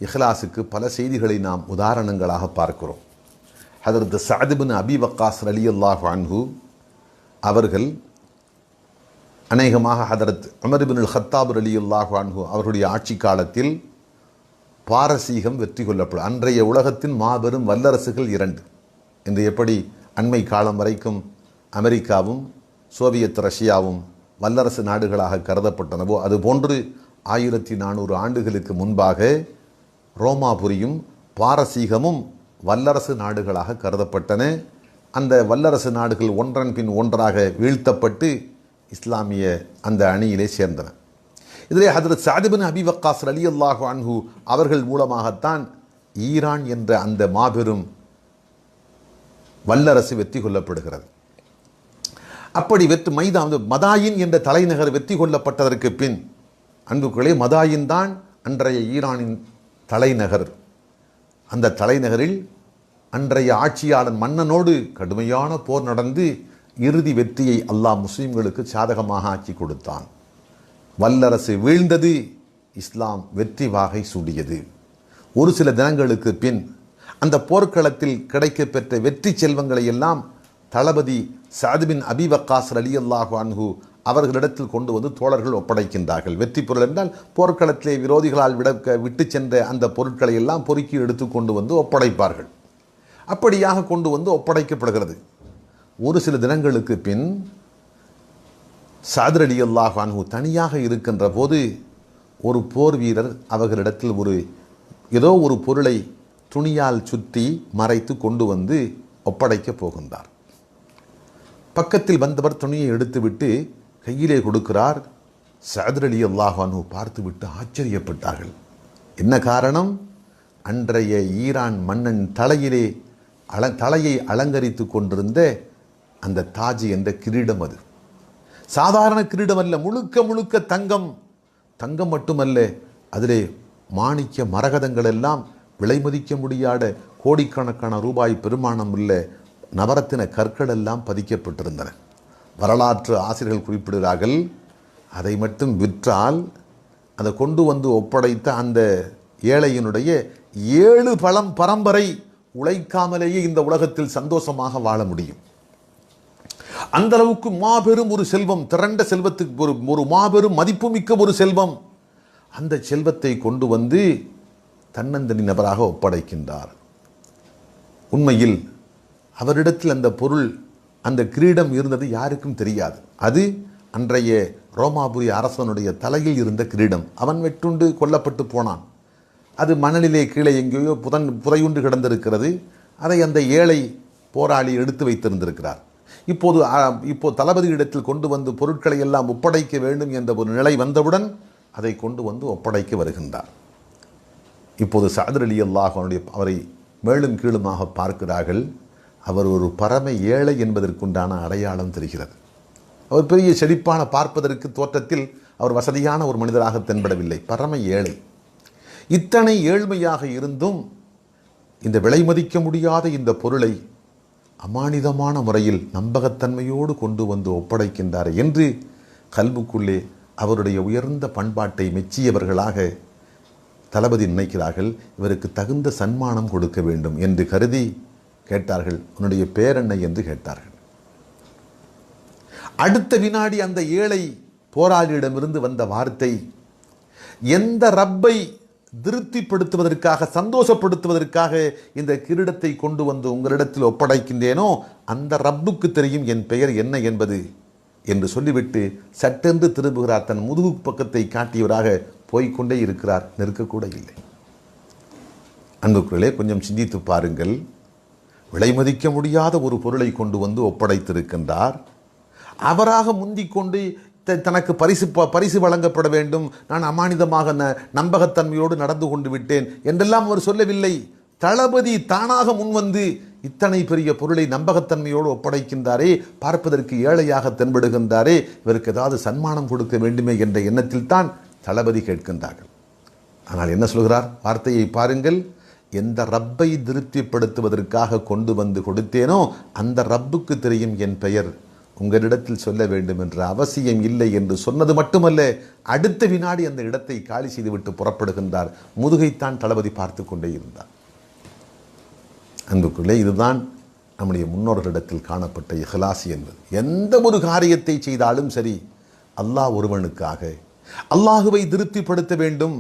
இஹ்லாஸுக்கு பல செய்திகளை நாம் உதாரணங்களாக பார்க்கிறோம். ஹதரத் சஅத் பின் அபி வக்காஸ் ரலியல்லாஹு அன்ஹு அவர்கள் அநேகமாக ஹதரத் உமர் பின் அல்-கத்தாப் ரலியல்லாஹு அன்ஹு அவருடைய ஆட்சி காலத்தில் பாரசீகம் வெற்றி கொள்ளப்படும். அன்றைய உலகத்தின் மாபெரும் வல்லரசுகள் இரண்டு. இன்று எப்படி அண்மை காலம் வரைக்கும் அமெரிக்காவும் சோவியத் ரஷ்யாவும் வல்லரசு நாடுகளாக கருதப்பட்டனவோ, அதுபோன்று 1400 ஆண்டுகளுக்கு முன்பாக ரோமாபுரியும் பாரசீகமும் வல்லரசு நாடுகளாக கருதப்பட்டன. அந்த வல்லரசு நாடுகள் ஒன்றன் பின் ஒன்றாக வீழ்த்தப்பட்டு இஸ்லாமிய அந்த அணியிலே சேர்ந்தன. இதிலே ஹதரத் சஅத் பின் அபி வக்காஸ் ரலியல்லாஹு அன்ஹு அவர்கள் மூலமாகத்தான் ஈரான் என்ற அந்த மாபெரும் வல்லரசு வெற்றி கொள்ளப்படுகிறது. அப்படி மதாயின் என்ற தலைநகர் வெற்றி கொள்ளப்பட்டதற்கு பின், அன்புக்குள்ளே, மதாயின் தான் அன்றைய ஈரானின் தலைநகர். அந்த தலைநகரில் அன்றைய ஆட்சியாளன் மன்னனோடு கடுமையான போர் நடந்து இறுதி வெற்றியை அல்லாஹ் முஸ்லிம்களுக்கு சாதகமாக ஆக்கி கொடுத்தான். வல்லரசு வீழ்ந்தது, இஸ்லாம் வெற்றி வாகை சூடியது. ஒரு சில தினங்களுக்கு பின் அந்த போர்க்களத்தில் கிடைக்கப்பெற்ற வெற்றி செல்வங்களை எல்லாம் தளபதி சஅத் பின் அபி வக்காஸ் ரலியல்லாஹு அன்ஹு அவர்களிடத்தில் கொண்டு வந்து தோழர்கள் ஒப்படைக்கின்றார்கள். வெற்றி பொருள் என்றால் போர்க்களத்திலே விரோதிகளால் விட்டு சென்ற அந்த பொருட்களை எல்லாம் பொறுக்கி எடுத்து கொண்டு வந்து ஒப்படைப்பார்கள். அப்படியாக கொண்டு வந்து ஒப்படைக்கப்படுகிறது. ஒரு சில தினங்களுக்கு பின் சஅத் ரலியல்லாஹு அன்ஹு தனியாக இருக்கின்ற போது ஒரு போர் வீரர் அவர்களிடத்தில் ஏதோ ஒரு பொருளை துணியால் சுற்றி மறைத்து கொண்டு வந்து ஒப்படைக்கப் போகின்றார். பக்கத்தில் வந்தவர் துணியை எடுத்துவிட்டு கையிலே கொடுக்கிறார். சஅத் ரலியல்லாஹு அன்ஹு பார்த்துவிட்டு ஆச்சரியப்பட்டார்கள். என்ன காரணம்? அன்றைய ஈரான் மன்னன் தலையை அலங்கரித்து கொண்டிருந்த அந்த தாஜ் என்ற கிரீடம். அது சாதாரண கிரீடம் அல்ல, முழுக்க முழுக்க தங்கம். தங்கம் மட்டுமல்ல, அதிலே மாணிக்க மரகதங்கள் எல்லாம் விலை மதிக்க முடியாத கோடிக்கணக்கான ரூபாய் பெருமானம் உள்ள நவரத்தின கற்கள் எல்லாம் பதிக்கப்பட்டிருந்தன. வரலாற்று ஆசிரியர்கள் குறிப்பிடுகிறார்கள், அதை மட்டும் விற்றால் அதை கொண்டு வந்து ஒப்படைத்த அந்த ஏழையினுடைய 7 பரம்பரை உழைக்காமலேயே இந்த உலகத்தில் சந்தோஷமாக வாழ முடியும். அந்த அளவுக்கு மாபெரும் ஒரு செல்வம், திரண்ட செல்வத்துக்கு ஒரு மாபெரும் மதிப்புமிக்க ஒரு செல்வம். அந்த செல்வத்தை கொண்டு வந்து தன்னந்தனி நபராக ஒப்படைக்கின்றார். உண்மையில் அவரிடத்தில் அந்த பொருள், அந்த கிரீடம் இருந்தது யாருக்கும் தெரியாது. அது அன்றைய ரோமாபுரி அரசனுடைய தலையில் இருந்த கிரீடம். அவன் வெட்டுண்டு கொல்லப்பட்டு போனான். அது மணலிலே கீழே எங்கேயோ புதையுண்டு கிடந்திருக்கிறது. அதை அந்த ஏழை போராளி எடுத்து வைத்திருந்திருக்கிறார். இப்போ தளபதி இடத்தில் கொண்டு வந்து பொருட்களை எல்லாம் ஒப்படைக்க வேண்டும் என்ற ஒரு நிலை வந்தவுடன் அதை கொண்டு வந்து ஒப்படைக்க வருகின்றார். இப்போது சஅத் ரலியல்லாஹு அன்ஹு அவரை மேலும் கீழுமாக பார்க்கிறார்கள். அவர் ஒரு பரம ஏழை என்பதற்குண்டான அடையாளம் தெரிகிறது. அவர் பெரிய செழிப்பான, பார்ப்பதற்கு தோற்றத்தில் அவர் வசதியான ஒரு மனிதராக தென்படவில்லை. பரம ஏழை. இத்தனை ஏழ்மையாக இருந்தும் இந்த விலை மதிக்க முடியாத இந்த பொருளை அமானிதமான முறையில் நம்பகத்தன்மையோடு கொண்டு வந்து ஒப்படைக்கின்றார் என்று கல்புக்குள்ளே அவருடைய உயர்ந்த பண்பாட்டை மெச்சியவர்களாக தளபதி நினைக்கிறார்கள். இவருக்கு தகுந்த சன்மானம் கொடுக்க வேண்டும் என்று கருதி கேட்டார்கள். உன்னுடைய பேர் என்ன என்று கேட்டார்கள். அடுத்த வினாடி அந்த ஏழை போராளியிடமிருந்து வந்த வார்த்தை, எந்த ரப்பை திருப்திப்படுத்துவதற்காக, சந்தோஷப்படுத்துவதற்காக இந்த கிரீடத்தை கொண்டு வந்து உங்களிடத்தில் ஒப்படைக்கின்றேனோ அந்த ரப்புக்கு தெரியும் என் பெயர் என்ன என்பது என்று சொல்லிவிட்டு சட்டென்று திரும்புகிறார். தன் முதுகு பக்கத்தை காட்டியவராக போய்கொண்டே இருக்கிறார். நிற்கக்கூட இல்லை. அன்புக்குள்ளே கொஞ்சம் சிந்தித்து பாருங்கள். விலை மதிக்க முடியாத ஒரு பொருளை கொண்டு வந்து ஒப்படைத்திருக்கின்றார். அவராக முந்திக்கொண்டு தனக்கு பரிசு வழங்கப்பட வேண்டும், நான் அமானிதமாக நம்பகத்தன்மையோடு நடந்து கொண்டு விட்டேன் என்றெல்லாம் அவர் சொல்லவில்லை. தளபதி தானாக முன்வந்து இத்தனை பெரிய பொருளை நம்பகத்தன்மையோடு ஒப்படைக்கின்றாரே, பார்ப்பதற்கு ஏழையாக தென்படுகின்றாரே, இவருக்கு ஏதாவது சன்மானம் கொடுக்க வேண்டுமே என்ற எண்ணத்தில் தான் தளபதி கேட்கின்றார்கள். ஆனால் என்ன சொல்கிறார்? வார்த்தையை பாருங்கள். எந்த ரப்பை திருப்திப்படுத்துவதற்காக கொண்டு வந்து கொடுத்தேனோ அந்த ரப்புக்கு தெரியும் என் பெயர், உங்களிடத்தில் சொல்ல வேண்டும் என்ற அவசியம் இல்லை என்று சொன்னது மட்டுமல்ல, அடுத்த வினாடி அந்த இடத்தை காலி செய்துவிட்டு புறப்படுகின்றார். முதுகைத்தான் தளபதி பார்த்து கொண்டே இருந்தார். அன்புக்குள்ளே இதுதான் நம்முடைய முன்னோர்களிடத்தில் காணப்பட்ட இஹ்லாஸ் என்பது. எந்த ஒரு காரியத்தை செய்தாலும் சரி, அல்லாஹ் ஒருவனுக்காக, அல்லாஹுவை திருப்திப்படுத்த வேண்டும்,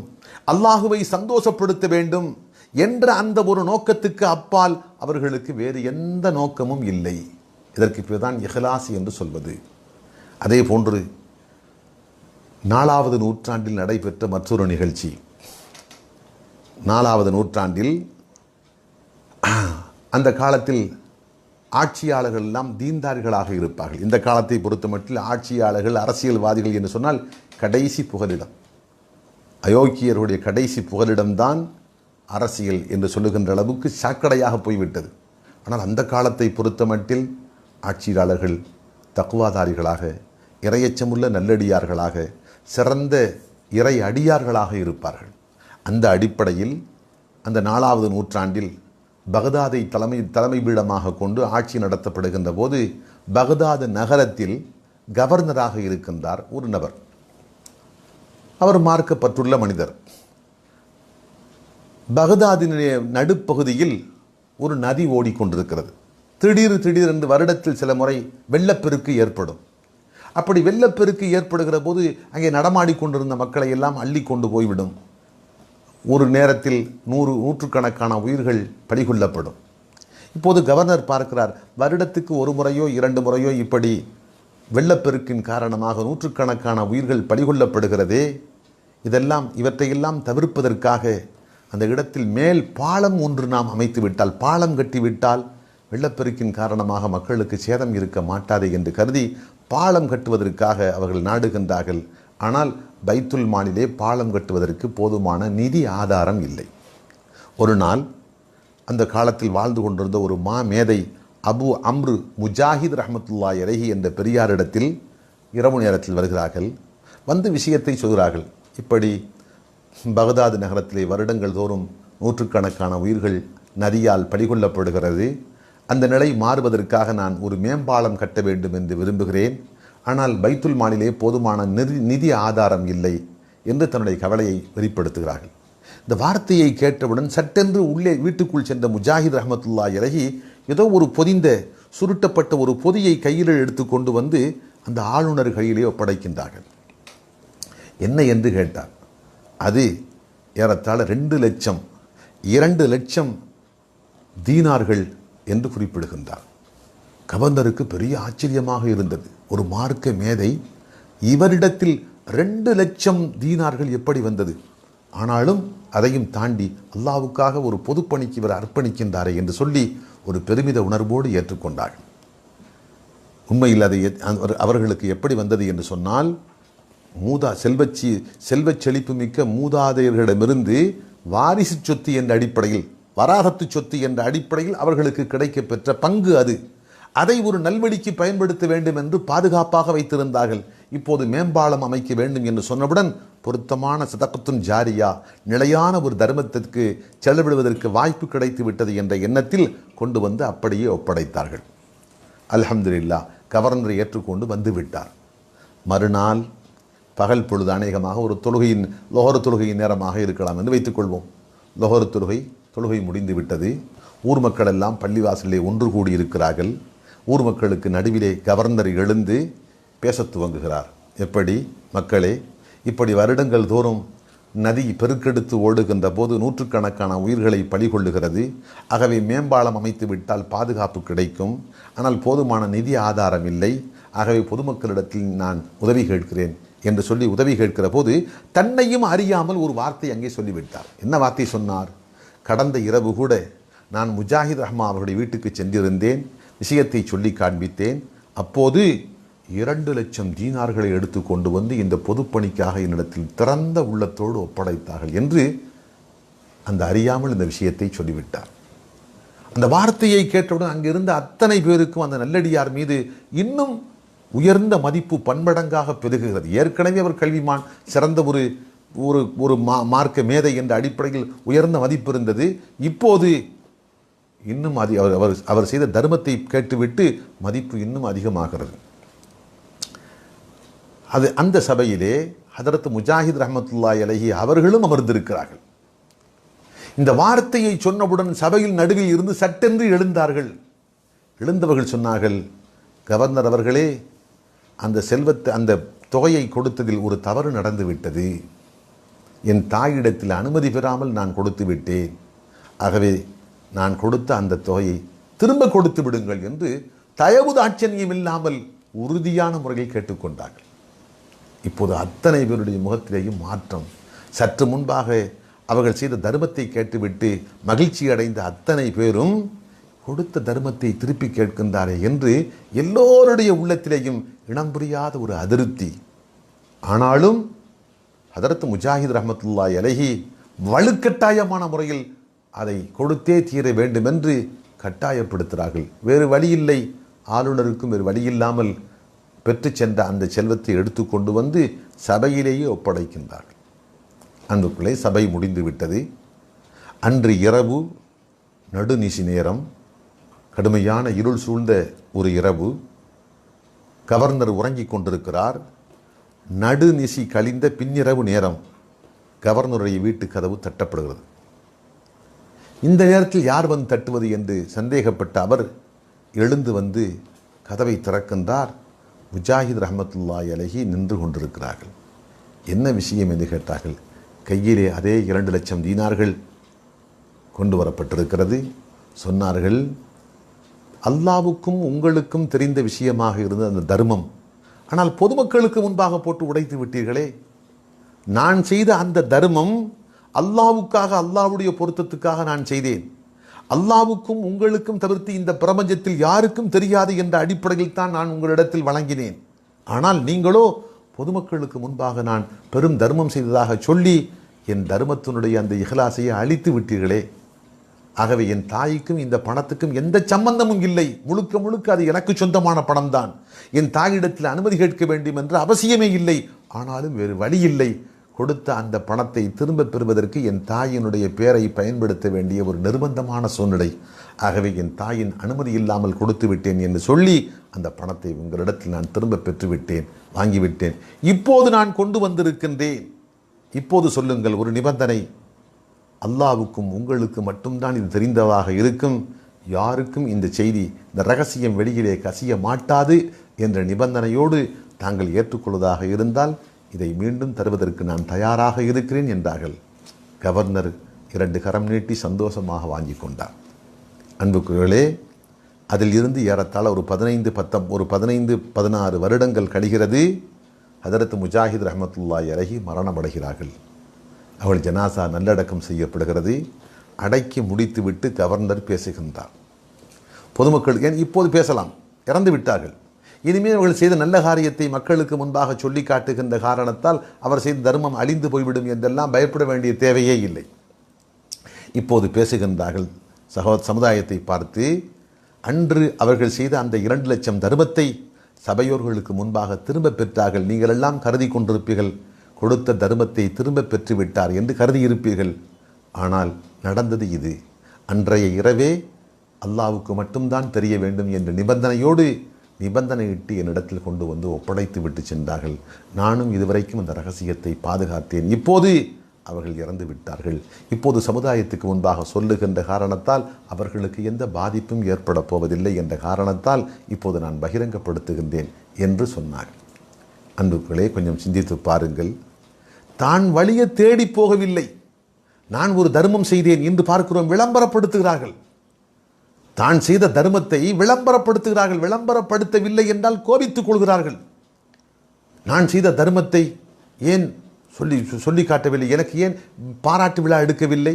அல்லாஹுவை சந்தோஷப்படுத்த வேண்டும் என்ற அந்த ஒரு நோக்கத்துக்கு அப்பால் அவர்களுக்கு வேறு எந்த நோக்கமும் இல்லை. இதற்கு பேர்தான் இஹ்லாஸ் என்று சொல்வது. அதே போன்று 4வது நூற்றாண்டில் நடைபெற்ற மற்றொரு நிகழ்ச்சி. 4வது நூற்றாண்டில் அந்த காலத்தில் ஆட்சியாளர்கள் எல்லாம் தீன்தாரிகளாக இருப்பார்கள். இந்த காலத்தை பொறுத்த மட்டில் ஆட்சியாளர்கள், அரசியல்வாதிகள் என்று சொன்னால் கடைசி புகலிடம், அயோக்கியர்களுடைய கடைசி புகலிடம்தான் அரசியல் என்று சொல்லுகின்ற அளவுக்கு சாக்கடையாக போய்விட்டது. ஆனால் அந்த காலத்தை பொறுத்த மட்டில் ஆட்சியாளர்கள் தக்குவாதாரிகளாக, இறையச்சமுள்ள நல்லடியார்களாக, சிறந்த இறை அடியார்களாக இருப்பார்கள். அந்த அடிப்படையில் அந்த 4வது நூற்றாண்டில் பகதாதை தலைமை பீடமாக கொண்டு ஆட்சி நடத்தப்படுகின்ற போது பகதாது நகரத்தில் கவர்னராக இருக்கின்றார் ஒரு நபர். அவர் மார்க்கப்பட்டுள்ள மனிதர். பகதாதினுடைய நடுப்பகுதியில் ஒரு நதி ஓடிக்கொண்டிருக்கிறது. திடீரென்று வருடத்தில் சில முறை வெள்ளப்பெருக்கு ஏற்படும். அப்படி வெள்ளப்பெருக்கு ஏற்படுகிற போது அங்கே நடமாடிக்கொண்டிருந்த மக்களை எல்லாம் அள்ளி கொண்டு போய்விடும். ஒரு நேரத்தில் நூற்றுக்கணக்கான உயிர்கள் பறிகொள்ளப்படும். இப்போது கவர்னர் பார்க்கிறார், வருடத்துக்கு ஒரு முறையோ 2 முறையோ இப்படி வெள்ளப்பெருக்கின் காரணமாக நூற்றுக்கணக்கான உயிர்கள் பறிகொள்ளப்படுகிறதே, இவற்றையெல்லாம் தவிர்ப்பதற்காக அந்த இடத்தில் மேல் பாலம் ஒன்று நாம் அமைத்து விட்டால், பாலம் கட்டிவிட்டால் வெள்ளப்பெருக்கின் காரணமாக மக்களுக்கு சேதம் இருக்க மாட்டாது என்று கருதி பாலம் கட்டுவதற்காக அவர்கள் நாடுகின்றார்கள். ஆனால் பைத்துல் மாலிலே பாலம் கட்டுவதற்கு போதுமான நிதி ஆதாரம் இல்லை. ஒரு நாள் அந்த காலத்தில் வாழ்ந்து கொண்டிருந்த ஒரு மேதை அபு அம்ரு முஜாஹித் ரஹ்மத்துல்லாஹி அலைஹி என்ற பெரியாரிடத்தில் இரவு நேரத்தில் வருகிறார்கள். வந்து விஷயத்தை சொல்கிறார்கள். இப்படி பகதாது நகரத்திலே வருடங்கள் தோறும் நூற்றுக்கணக்கான உயிர்கள் நதியால் பறிகொள்ளப்படுகிறது. அந்த நிலை மாறுவதற்காக நான் ஒரு மேம்பாலம் கட்ட வேண்டும் என்று விரும்புகிறேன். ஆனால் பைத்துல் மாலிலே போதுமான நிதி ஆதாரம் இல்லை என்று தன்னுடைய கவலையை வெளிப்படுத்துகிறார்கள். இந்த வார்த்தையை கேட்டவுடன் சட்டென்று உள்ளே வீட்டுக்குள் சென்ற முஜாஹித் ரஹ்மத்துல்லாஹி அலைஹி ஏதோ ஒரு சுருட்டப்பட்ட ஒரு பொதியை கையில் எடுத்து கொண்டு வந்து அந்த ஆளுநர் கையிலே ஒப்படைக்கின்றார்கள். என்ன என்று கேட்டார். அது ஏறத்தாழ 2 லட்சம் தீனார்கள் என்று குறிப்பிடுகின்றார். கவர்னருக்கு பெரிய ஆச்சரியமாக இருந்தது. ஒரு மார்க்க மேதை, இவரிடத்தில் 2 லட்சம் தீனார்கள் எப்படி வந்தது? ஆனாலும் அதையும் தாண்டி அல்லாஹ்வுக்காக ஒரு பொதுப்பணிக்கு இவர் அர்ப்பணிக்கின்றாரே என்று சொல்லி ஒரு பெருமித உணர்வோடு ஏற்றுக்கொண்டார்கள். உண்மையில் அது அவர்களுக்கு எப்படி வந்தது என்று சொன்னால், செல்வச் செழிப்பு மிக்க மூதாதையர்களிடமிருந்து வாரிசு சொத்து என்ற அடிப்படையில், வராகத்து சொத்து என்ற அடிப்படையில் அவர்களுக்கு கிடைக்க பெற்ற பங்கு அது. அதை ஒரு நல்வழிக்கு பயன்படுத்த வேண்டும் என்று பாதுகாப்பாக வைத்திருந்தார்கள். இப்போது மேம்பாலம் அமைக்க வேண்டும் என்று சொன்னவுடன் பொருத்தமான சதகத்துன் ஜாரியா, நிலையான ஒரு தர்மத்திற்கு செலவிடுவதற்கு வாய்ப்பு கிடைத்து விட்டது என்ற எண்ணத்தில் கொண்டு வந்து அப்படியே ஒப்படைத்தார்கள். அல்ஹம்துலில்லாஹ், கவர்னரை ஏற்றுக்கொண்டு வந்து விட்டார். மறுநாள் பகல் பொழுது, அநேகமாக ஒரு லொஹர் தொழுகையின் நேரமாக இருக்கலாம் என்று வைத்துக்கொள்வோம். லொஹர் தொழுகை முடிந்து விட்டது. ஊர் மக்கள் எல்லாம் பள்ளிவாசலிலே ஒன்று கூடியிருக்கிறார்கள். ஊர் மக்களுக்கு நடுவிலே கவர்னர் எழுந்து பேசத் துவங்குகிறார். எப்படி மக்களே, இப்படி வருடங்கள் தோறும் நதி பெருக்கெடுத்து ஓடுகின்ற போது நூற்றுக்கணக்கான உயிர்களை பலிகொள்ளுகிறது. ஆகவே மேம்பாலம் அமைத்து விட்டால் பாதுகாப்பு கிடைக்கும். ஆனால் போதுமான நிதி ஆதாரம் இல்லை. ஆகவே பொதுமக்களிடத்தில் நான் உதவி கேட்கிறேன் என்று சொல்லி உதவி கேட்கிற போது தன்னையும் அறியாமல் ஒரு வார்த்தை அங்கே சொல்லிவிட்டார். என்ன வார்த்தை சொன்னார்? கடந்த இரவு கூட நான் முஜாஹித் ரஹ்மா அவருடைய வீட்டுக்கு சென்றிருந்தேன், விஷயத்தை சொல்லி காண்பித்தேன். அப்போது 2,00,000 தீனார்களை எடுத்து கொண்டு வந்து இந்த பொதுப்பணிக்காக என்னிடத்தில் திறந்த உள்ளத்தோடு ஒப்படைத்தார்கள் என்று அந்த அறியாமல் இந்த விஷயத்தை சொல்லிவிட்டார். அந்த வார்த்தையை கேட்டவுடன் அங்கிருந்த அத்தனை பேருக்கும் அந்த நல்லடியார் மீது இன்னும் உயர்ந்த மதிப்பு பன்மடங்காக பெருகுகிறது. ஏற்கனவே அவர் கல்விமான், சிறந்த ஒரு ஒரு ஒரு மார்க்க மேதை என்ற அடிப்படையில் உயர்ந்த மதிப்பு இருந்தது. இப்போது இன்னும் அவர் செய்த தர்மத்தை கேட்டுவிட்டு மதிப்பு இன்னும் அதிகமாகிறது. அது அந்த சபையிலே ஹதரத் முஜாஹித் ரஹ்மத்துல்லாஹி அலைஹி அவர்களும் அமர்ந்திருக்கிறார்கள். இந்த வார்த்தையை சொன்னவுடன் சபையில் நடுவில் இருந்து சட்டென்று எழுந்தார்கள். எழுந்தவர்கள் சொன்னார்கள், கவர்னர் அவர்களே, அந்த தொகையை கொடுத்ததில் ஒரு தவறு நடந்து விட்டது. என் தாயிடத்தில் அனுமதி பெறாமல் நான் கொடுத்து விட்டேன். ஆகவே நான் கொடுத்த அந்த தொகையை திரும்ப கொடுத்து விடுங்கள் என்று தயவு தாட்சண்யம் இல்லாமல் உறுதியான முறையில் கேட்டுக்கொண்டார்கள். இப்போது அத்தனை பேருடைய முகத்திலேயும் மாற்றம். சற்று முன்பாக அவர்கள் செய்த தர்மத்தை கேட்டுவிட்டு மகிழ்ச்சி அடைந்த அத்தனை பேரும் கொடுத்த தர்மத்தை திருப்பி கேட்கின்றாரே என்று எல்லோருடைய உள்ளத்திலேயும் இனம் புரியாத ஒரு அதிருப்தி. ஆனாலும் ஹதரத் முஜாஹித் ரஹ்மத்துல்லாஹி அலைஹி வலுக்கட்டாயமான முறையில் அதை கொடுத்தே தீர வேண்டும் என்று கட்டாயப்படுத்துகிறார்கள். வேறு வழி இல்லை, ஆளுநருக்கும் வேறு வழி இல்லாமல் பெற்று சென்ற அந்த செல்வத்தை எடுத்து கொண்டு வந்து சபையிலேயே ஒப்படைக்கின்றார்கள். அன்புக்குள்ளே சபை முடிந்து விட்டது. அன்று இரவு நடுநிசி நேரம், கடுமையான இருள் சூழ்ந்த ஒரு இரவு. கவர்னர் உறங்கிக் கொண்டிருக்கிறார். நடுநிசி கழிந்த பின்னிரவு நேரம் கவர்னருடைய வீட்டு கதவு தட்டப்படுகிறது. இந்த நேரத்தில் யார் வந்து தட்டுவது என்று சந்தேகப்பட்ட அவர் எழுந்து வந்து கதவை திறக்கின்றார். முஜாஹித் ரஹ்மத்துல்லாஹி அலைஹி நின்று கொண்டிருக்கிறார்கள். என்ன விஷயம் என்று கேட்டார்கள். கையிலே அதே 2,00,000 தீனார்கள் கொண்டு வரப்பட்டிருக்கிறது. சொன்னார்கள், அல்லாவுக்கும் உங்களுக்கும் தெரிந்த விஷயமாக இருந்த அந்த தர்மம், ஆனால் பொதுமக்களுக்கு முன்பாக போட்டு உடைத்து விட்டீர்களே. நான் செய்த அந்த தர்மம் அல்லாவுக்காக, அல்லாவுடைய பொருத்தத்துக்காக நான் செய்தேன். அல்லாவுக்கும் உங்களுக்கும் தவிர்த்து இந்த பிரபஞ்சத்தில் யாருக்கும் தெரியாது என்ற அடிப்படையில் தான் நான் உங்களிடத்தில் வழங்கினேன். ஆனால் நீங்களோ பொதுமக்களுக்கு முன்பாக நான் பெரும் தர்மம் செய்ததாக சொல்லி என் தர்மத்தினுடைய அந்த இஹ்லாஸையை அழித்து விட்டீர்களே. ஆகவே என் தாய்க்கும் இந்த பணத்துக்கும் எந்த சம்பந்தமும் இல்லை. முழுக்க முழுக்க அது எனக்கு சொந்தமான பணம்தான். என் தாயிடத்தில் அனுமதி கேட்க வேண்டும் என்ற அவசியமே இல்லை. ஆனாலும் வேறு வழி இல்லை. கொடுத்த அந்த பணத்தை திரும்ப பெறுவதற்கு என் தாயினுடைய பெயரை பயன்படுத்த வேண்டிய ஒரு நிர்பந்தமான சூழ்நிலை. ஆகவே என் தாயின் அனுமதி இல்லாமல் கொடுத்து விட்டேன் என்று சொல்லி அந்த பணத்தை உங்களிடத்தில் நான் திரும்ப பெற்றுவிட்டேன், வாங்கிவிட்டேன். இப்போது நான் கொண்டு வந்திருக்கின்றேன். இப்போது சொல்லுங்கள், ஒரு நிபந்தனை. அல்லாவுக்கும் உங்களுக்கு மட்டும்தான் இது தெரிந்ததாக இருக்கும். யாருக்கும் இந்த செய்தி, இந்த ரகசியம் வெளியிலே கசிய மாட்டாது என்ற நிபந்தனையோடு தாங்கள் ஏற்றுக்கொள்வதாக இருந்தால் இதை மீண்டும் தருவதற்கு நான் தயாராக இருக்கிறேன் என்றார்கள். கவர்னர் 2 கரம் நீட்டி சந்தோஷமாக வாங்கி கொண்டார். அன்புக்குகளே, அதில் இருந்து ஏறத்தாழ ஒரு 15-16 வருடங்கள் கழிகிறது. ஹதரத் முஜாஹித் ரஹ்மத்துல்லாஹி அலைஹி மரணமடைகிறார்கள். அவள் ஜனாசா நல்லடக்கம் செய்யப்படுகிறது. அடக்கி முடித்துவிட்டு கவர்னர் பேசுகின்றார். பொதுமக்கள் ஏன் இப்போது பேசலாம், இறந்து விட்டார்கள். இனிமேல் அவர்கள் செய்த நல்ல காரியத்தை மக்களுக்கு முன்பாக சொல்லி காட்டுகின்ற காரணத்தால் அவர் செய்த தர்மம் அழிந்து போய்விடும் என்றெல்லாம் பயப்பட வேண்டிய தேவையே இல்லை. இப்போது பேசுகின்றார்கள் சமுதாயத்தை பார்த்து. அன்று அவர்கள் செய்த அந்த 2,00,000 தர்மத்தை சபையோர்களுக்கு முன்பாக திரும்ப பெற்றார்கள். நீங்கள் எல்லாம் கருதி கொண்டிருப்பீர்கள், கொடுத்த தர்மத்தை திரும்ப பெற்றுவிட்டார் என்று கருதியிருப்பீர்கள். ஆனால் நடந்தது இது. அன்றைய இரவே அல்லாவுக்கு மட்டும்தான் தெரிய வேண்டும் என்ற நிபந்தனையிட்டு என்னிடத்தில் கொண்டு வந்து ஒப்படைத்து விட்டு சென்றார்கள். நானும் இதுவரைக்கும் அந்த ரகசியத்தை பாதுகாத்தேன். இப்போது அவர்கள் இறந்து விட்டார்கள். இப்போது சமுதாயத்துக்கு முன்பாக சொல்லுகின்ற காரணத்தால் அவர்களுக்கு எந்த பாதிப்பும் ஏற்பட போவதில்லை என்ற காரணத்தால் இப்போது நான் பகிரங்கப்படுத்துகின்றேன் என்று சொன்னார். அன்புக்களே, கொஞ்சம் சிந்தித்து பாருங்கள். தான் வழியை தேடி போகவில்லை. நான் ஒரு தர்மம் செய்தேன் என்று பார்க்கிறோம், விளம்பரப்படுத்துகிறார்கள். தான் செய்த தர்மத்தை விளம்பரப்படுத்துகிறார்கள். விளம்பரப்படுத்தவில்லை என்றால் கோபித்துக் கொள்கிறார்கள். நான் செய்த தர்மத்தை ஏன் சொல்லி காட்டவில்லை, எனக்கு ஏன் பாராட்டு விழா எடுக்கவில்லை?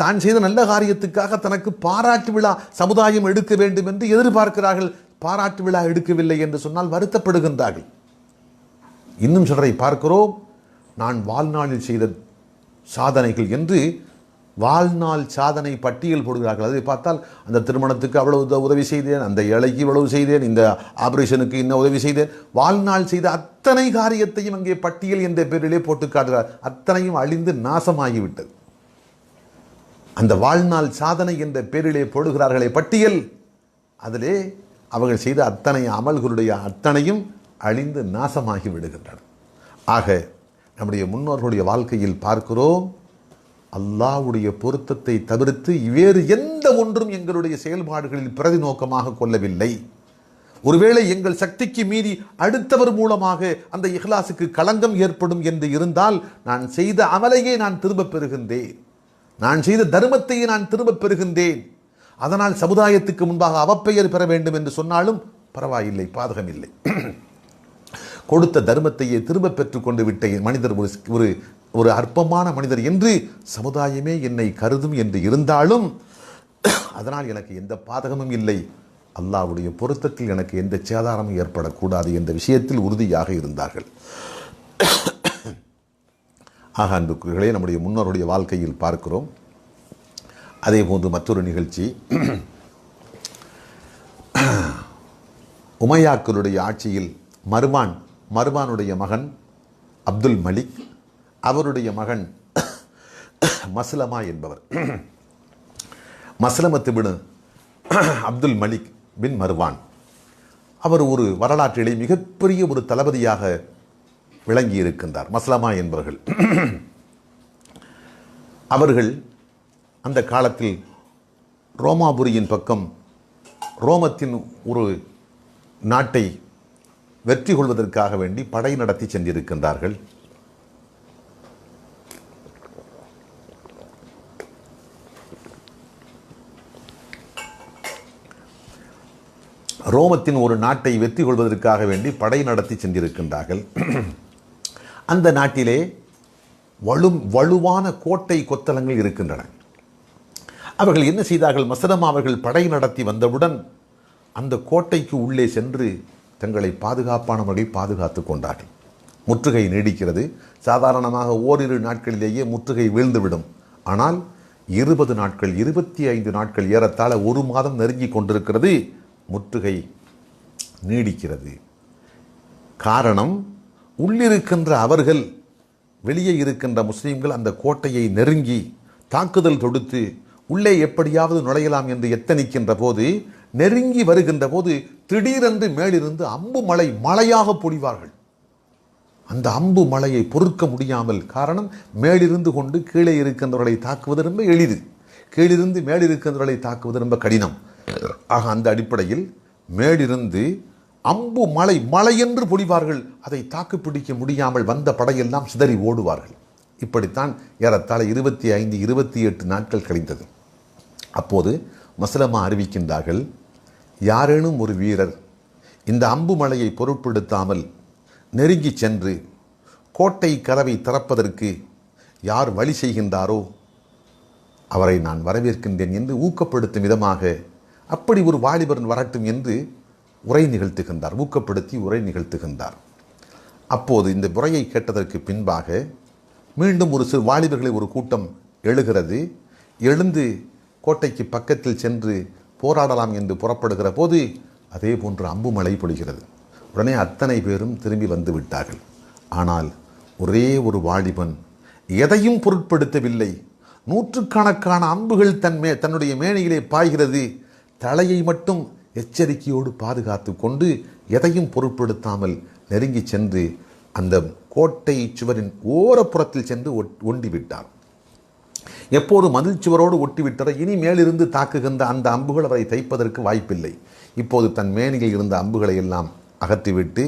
தான் செய்த நல்ல காரியத்துக்காக தனக்கு பாராட்டு விழா சமுதாயம் எடுக்க வேண்டும் என்று எதிர்பார்க்கிறார்கள். பாராட்டு விழா எடுக்கவில்லை என்று சொன்னால் வருத்தப்படுகின்றார்கள். இன்னும் சிலரை பார்க்கிறோம், நான் வாழ்நாளில் செய்த சாதனைகள் என்று வாழ்நாள் சாதனை பட்டியல் போடுகிறார்கள். அதை பார்த்தால் அந்த திருமணத்துக்கு அவ்வளவு உதவி செய்தேன், அந்த ஏழைக்கு இவ்வளவு செய்தேன், இந்த ஆபரேஷனுக்கு இன்னும் உதவி செய்தேன், வாழ்நாள் செய்த அத்தனை காரியத்தையும் அங்கே பட்டியல் என்ற பெயரிலே போட்டு காட்டுகிறார். அத்தனையும் அழிந்து நாசமாகிவிட்டது. அந்த வாழ்நாள் சாதனை என்ற பெயரிலே போடுகிறார்களே பட்டியல், அதிலே அவர்கள் செய்த அத்தனை அமல்களுடைய அத்தனையும் அழிந்து நாசமாகி விடுகின்றன. ஆக நம்முடைய முன்னோர்களுடைய வாழ்க்கையில் பார்க்கிறோம், அல்லாஹ்வுடைய பொருத்தத்தை தவிர்த்து வேறு எந்த ஒன்றும் எங்களுடைய செயல்பாடுகளில் பிரதி நோக்கமாக கொள்ளவில்லை. ஒருவேளை எங்கள் சக்திக்கு மீறி அடுத்தவர் மூலமாக அந்த இஹ்லாஸுக்கு களங்கம் ஏற்படும் என்று இருந்தால், நான் செய்த அமலையே நான் திரும்பப் பெறுகின்றேன், நான் செய்த தர்மத்தையே நான் திரும்பப் பெறுகின்றேன். அதனால் சமுதாயத்துக்கு முன்பாக அவப்பெயர் பெற வேண்டும் என்று சொன்னாலும் பரவாயில்லை, பாதகமில்லை. கொடுத்த தர்மத்தையே திரும்ப பெற்றுக் கொண்டு விட்ட மனிதர் ஒரு ஒரு அற்பமான மனிதர் என்று சமுதாயமே என்னை கருதும் என்று இருந்தாலும் அதனால் எனக்கு எந்த பாதகமும் இல்லை. அல்லாஹ்வுடைய பொருத்தத்தில் எனக்கு எந்த சேதாரமும் ஏற்படக்கூடாது என்ற விஷயத்தில் உறுதியாக இருந்தார்கள். ஆக அன்புக்குரியவர்களே, நம்முடைய முன்னோருடைய வாழ்க்கையில் பார்க்கிறோம். அதே போன்று மற்றொரு நிகழ்ச்சி, உமையாக்களுடைய ஆட்சியில் மர்வானுடைய மகன் அப்துல் மலிக், அவருடைய மகன் மஸ்லமா என்பவர். மஸ்லமத்து பின் அப்துல் மலிக் பின் மர்வான், அவர் ஒரு வரலாற்றிலே மிகப்பெரிய ஒரு தளபதியாக விளங்கி இருக்கின்றார். மஸ்லமா என்பவர்கள் அவர்கள் அந்த காலத்தில் ரோமாபுரியின் பக்கம் ரோமத்தின் ஒரு நாட்டை வெற்றி கொள்வதற்காக வேண்டி படை நடத்தி சென்றிருக்கின்றார்கள். ரோமத்தின் ஒரு நாட்டை வெற்றி கொள்வதற்காக வேண்டி படை நடத்தி சென்றிருக்கின்றார்கள். அந்த நாட்டிலே வலுவான கோட்டை கொத்தளங்கள் இருக்கின்றன. அவர்கள் என்ன செய்தார்கள்? மஸ்லமா அவர்கள் படை நடத்தி வந்தவுடன் அந்த கோட்டைக்கு உள்ளே சென்று தங்களை பாதுகாப்பான முறையில் பாதுகாத்து கொண்டார்கள். முற்றுகை நீடிக்கிறது. சாதாரணமாக ஓரிரு நாட்களிலேயே முற்றுகை வீழ்ந்துவிடும். ஆனால் 20 நாட்கள் 25 நாட்கள் ஏறத்தாழ ஒரு மாதம் நெருங்கி கொண்டிருக்கிறது. முற்றுகை நீடிக்கிறது. காரணம், உள்ளிருக்கின்ற அவர்கள் வெளியே இருக்கின்ற முஸ்லீம்கள் அந்த கோட்டையை நெருங்கி தாக்குதல் தொடுத்து உள்ளே எப்படியாவது நுழையலாம் என்று எத்தனிக்கின்ற போது, நெருங்கி வருகின்ற போது திடீரென்று மேலிருந்து அம்பு மழையாக பொழிவார்கள். அந்த அம்பு மழையை பொறுக்க முடியாமல், காரணம் மேலிருந்து கொண்டு கீழே இருக்கின்றவர்களை தாக்குவது ரொம்ப எளிது, கீழிருந்து மேலிருக்கின்றவர்களை தாக்குவது ரொம்ப கடினம். ஆக அந்த அடிப்படையில் மேலிருந்து அம்பு மழை என்று பொழிவார்கள். அதை தாக்குப்பிடிக்க முடியாமல் வந்த படையெல்லாம் சிதறி ஓடுவார்கள். இப்படித்தான் ஏறத்தாழ 25-28 நாட்கள் கழிந்தது. அப்போது மஸ்லமா அறிவிக்கின்றார்கள், யாரேனும் ஒரு வீரர் இந்த அம்பு மழையை பொருட்படுத்தாமல் நெருங்கி சென்று கோட்டை கதவை திறப்பதற்கு யார் வழி செய்கின்றாரோ அவரை நான் வரவேற்கின்றேன் என்று ஊக்கப்படுத்தும் விதமாக அப்படி ஒரு வாலிபன் வரட்டும் என்று உரை நிகழ்த்துகின்றார், ஊக்கப்படுத்தி உரை நிகழ்த்துகின்றார். அப்போது இந்த உரையை கேட்டதற்கு பின்பாக மீண்டும் ஒரு சிறு வாலிபர்களை ஒரு கூட்டம் எழுகிறது. எழுந்து கோட்டைக்கு பக்கத்தில் சென்று போராடலாம் என்று புறப்படுகிற போது அதே போன்று அம்பு மழை பொழிகிறது. உடனே அத்தனை பேரும் திரும்பி வந்து விட்டார்கள். ஆனால் ஒரே ஒரு வாலிபன் எதையும் பொருட்படுத்தவில்லை. நூற்றுக்கணக்கான அம்புகள் தன்னுடைய மேனியிலே பாய்கிறது. தலையை மட்டும் எச்சரிக்கையோடு பாதுகாத்து கொண்டு எதையும் பொருட்படுத்தாமல் நெருங்கி சென்று அந்த கோட்டை சுவரின் ஓரப்புறத்தில் சென்று ஒண்டிவிட்டார். எப்போது மதில் சுவரோடு ஒட்டிவிட்டாரோ இனி மேலிருந்து தாக்குகின்ற அந்த அம்புகள் அவரை தைப்பதற்கு வாய்ப்பில்லை. இப்போது தன் மேனியில் இருந்த அம்புகளை எல்லாம் அகற்றிவிட்டு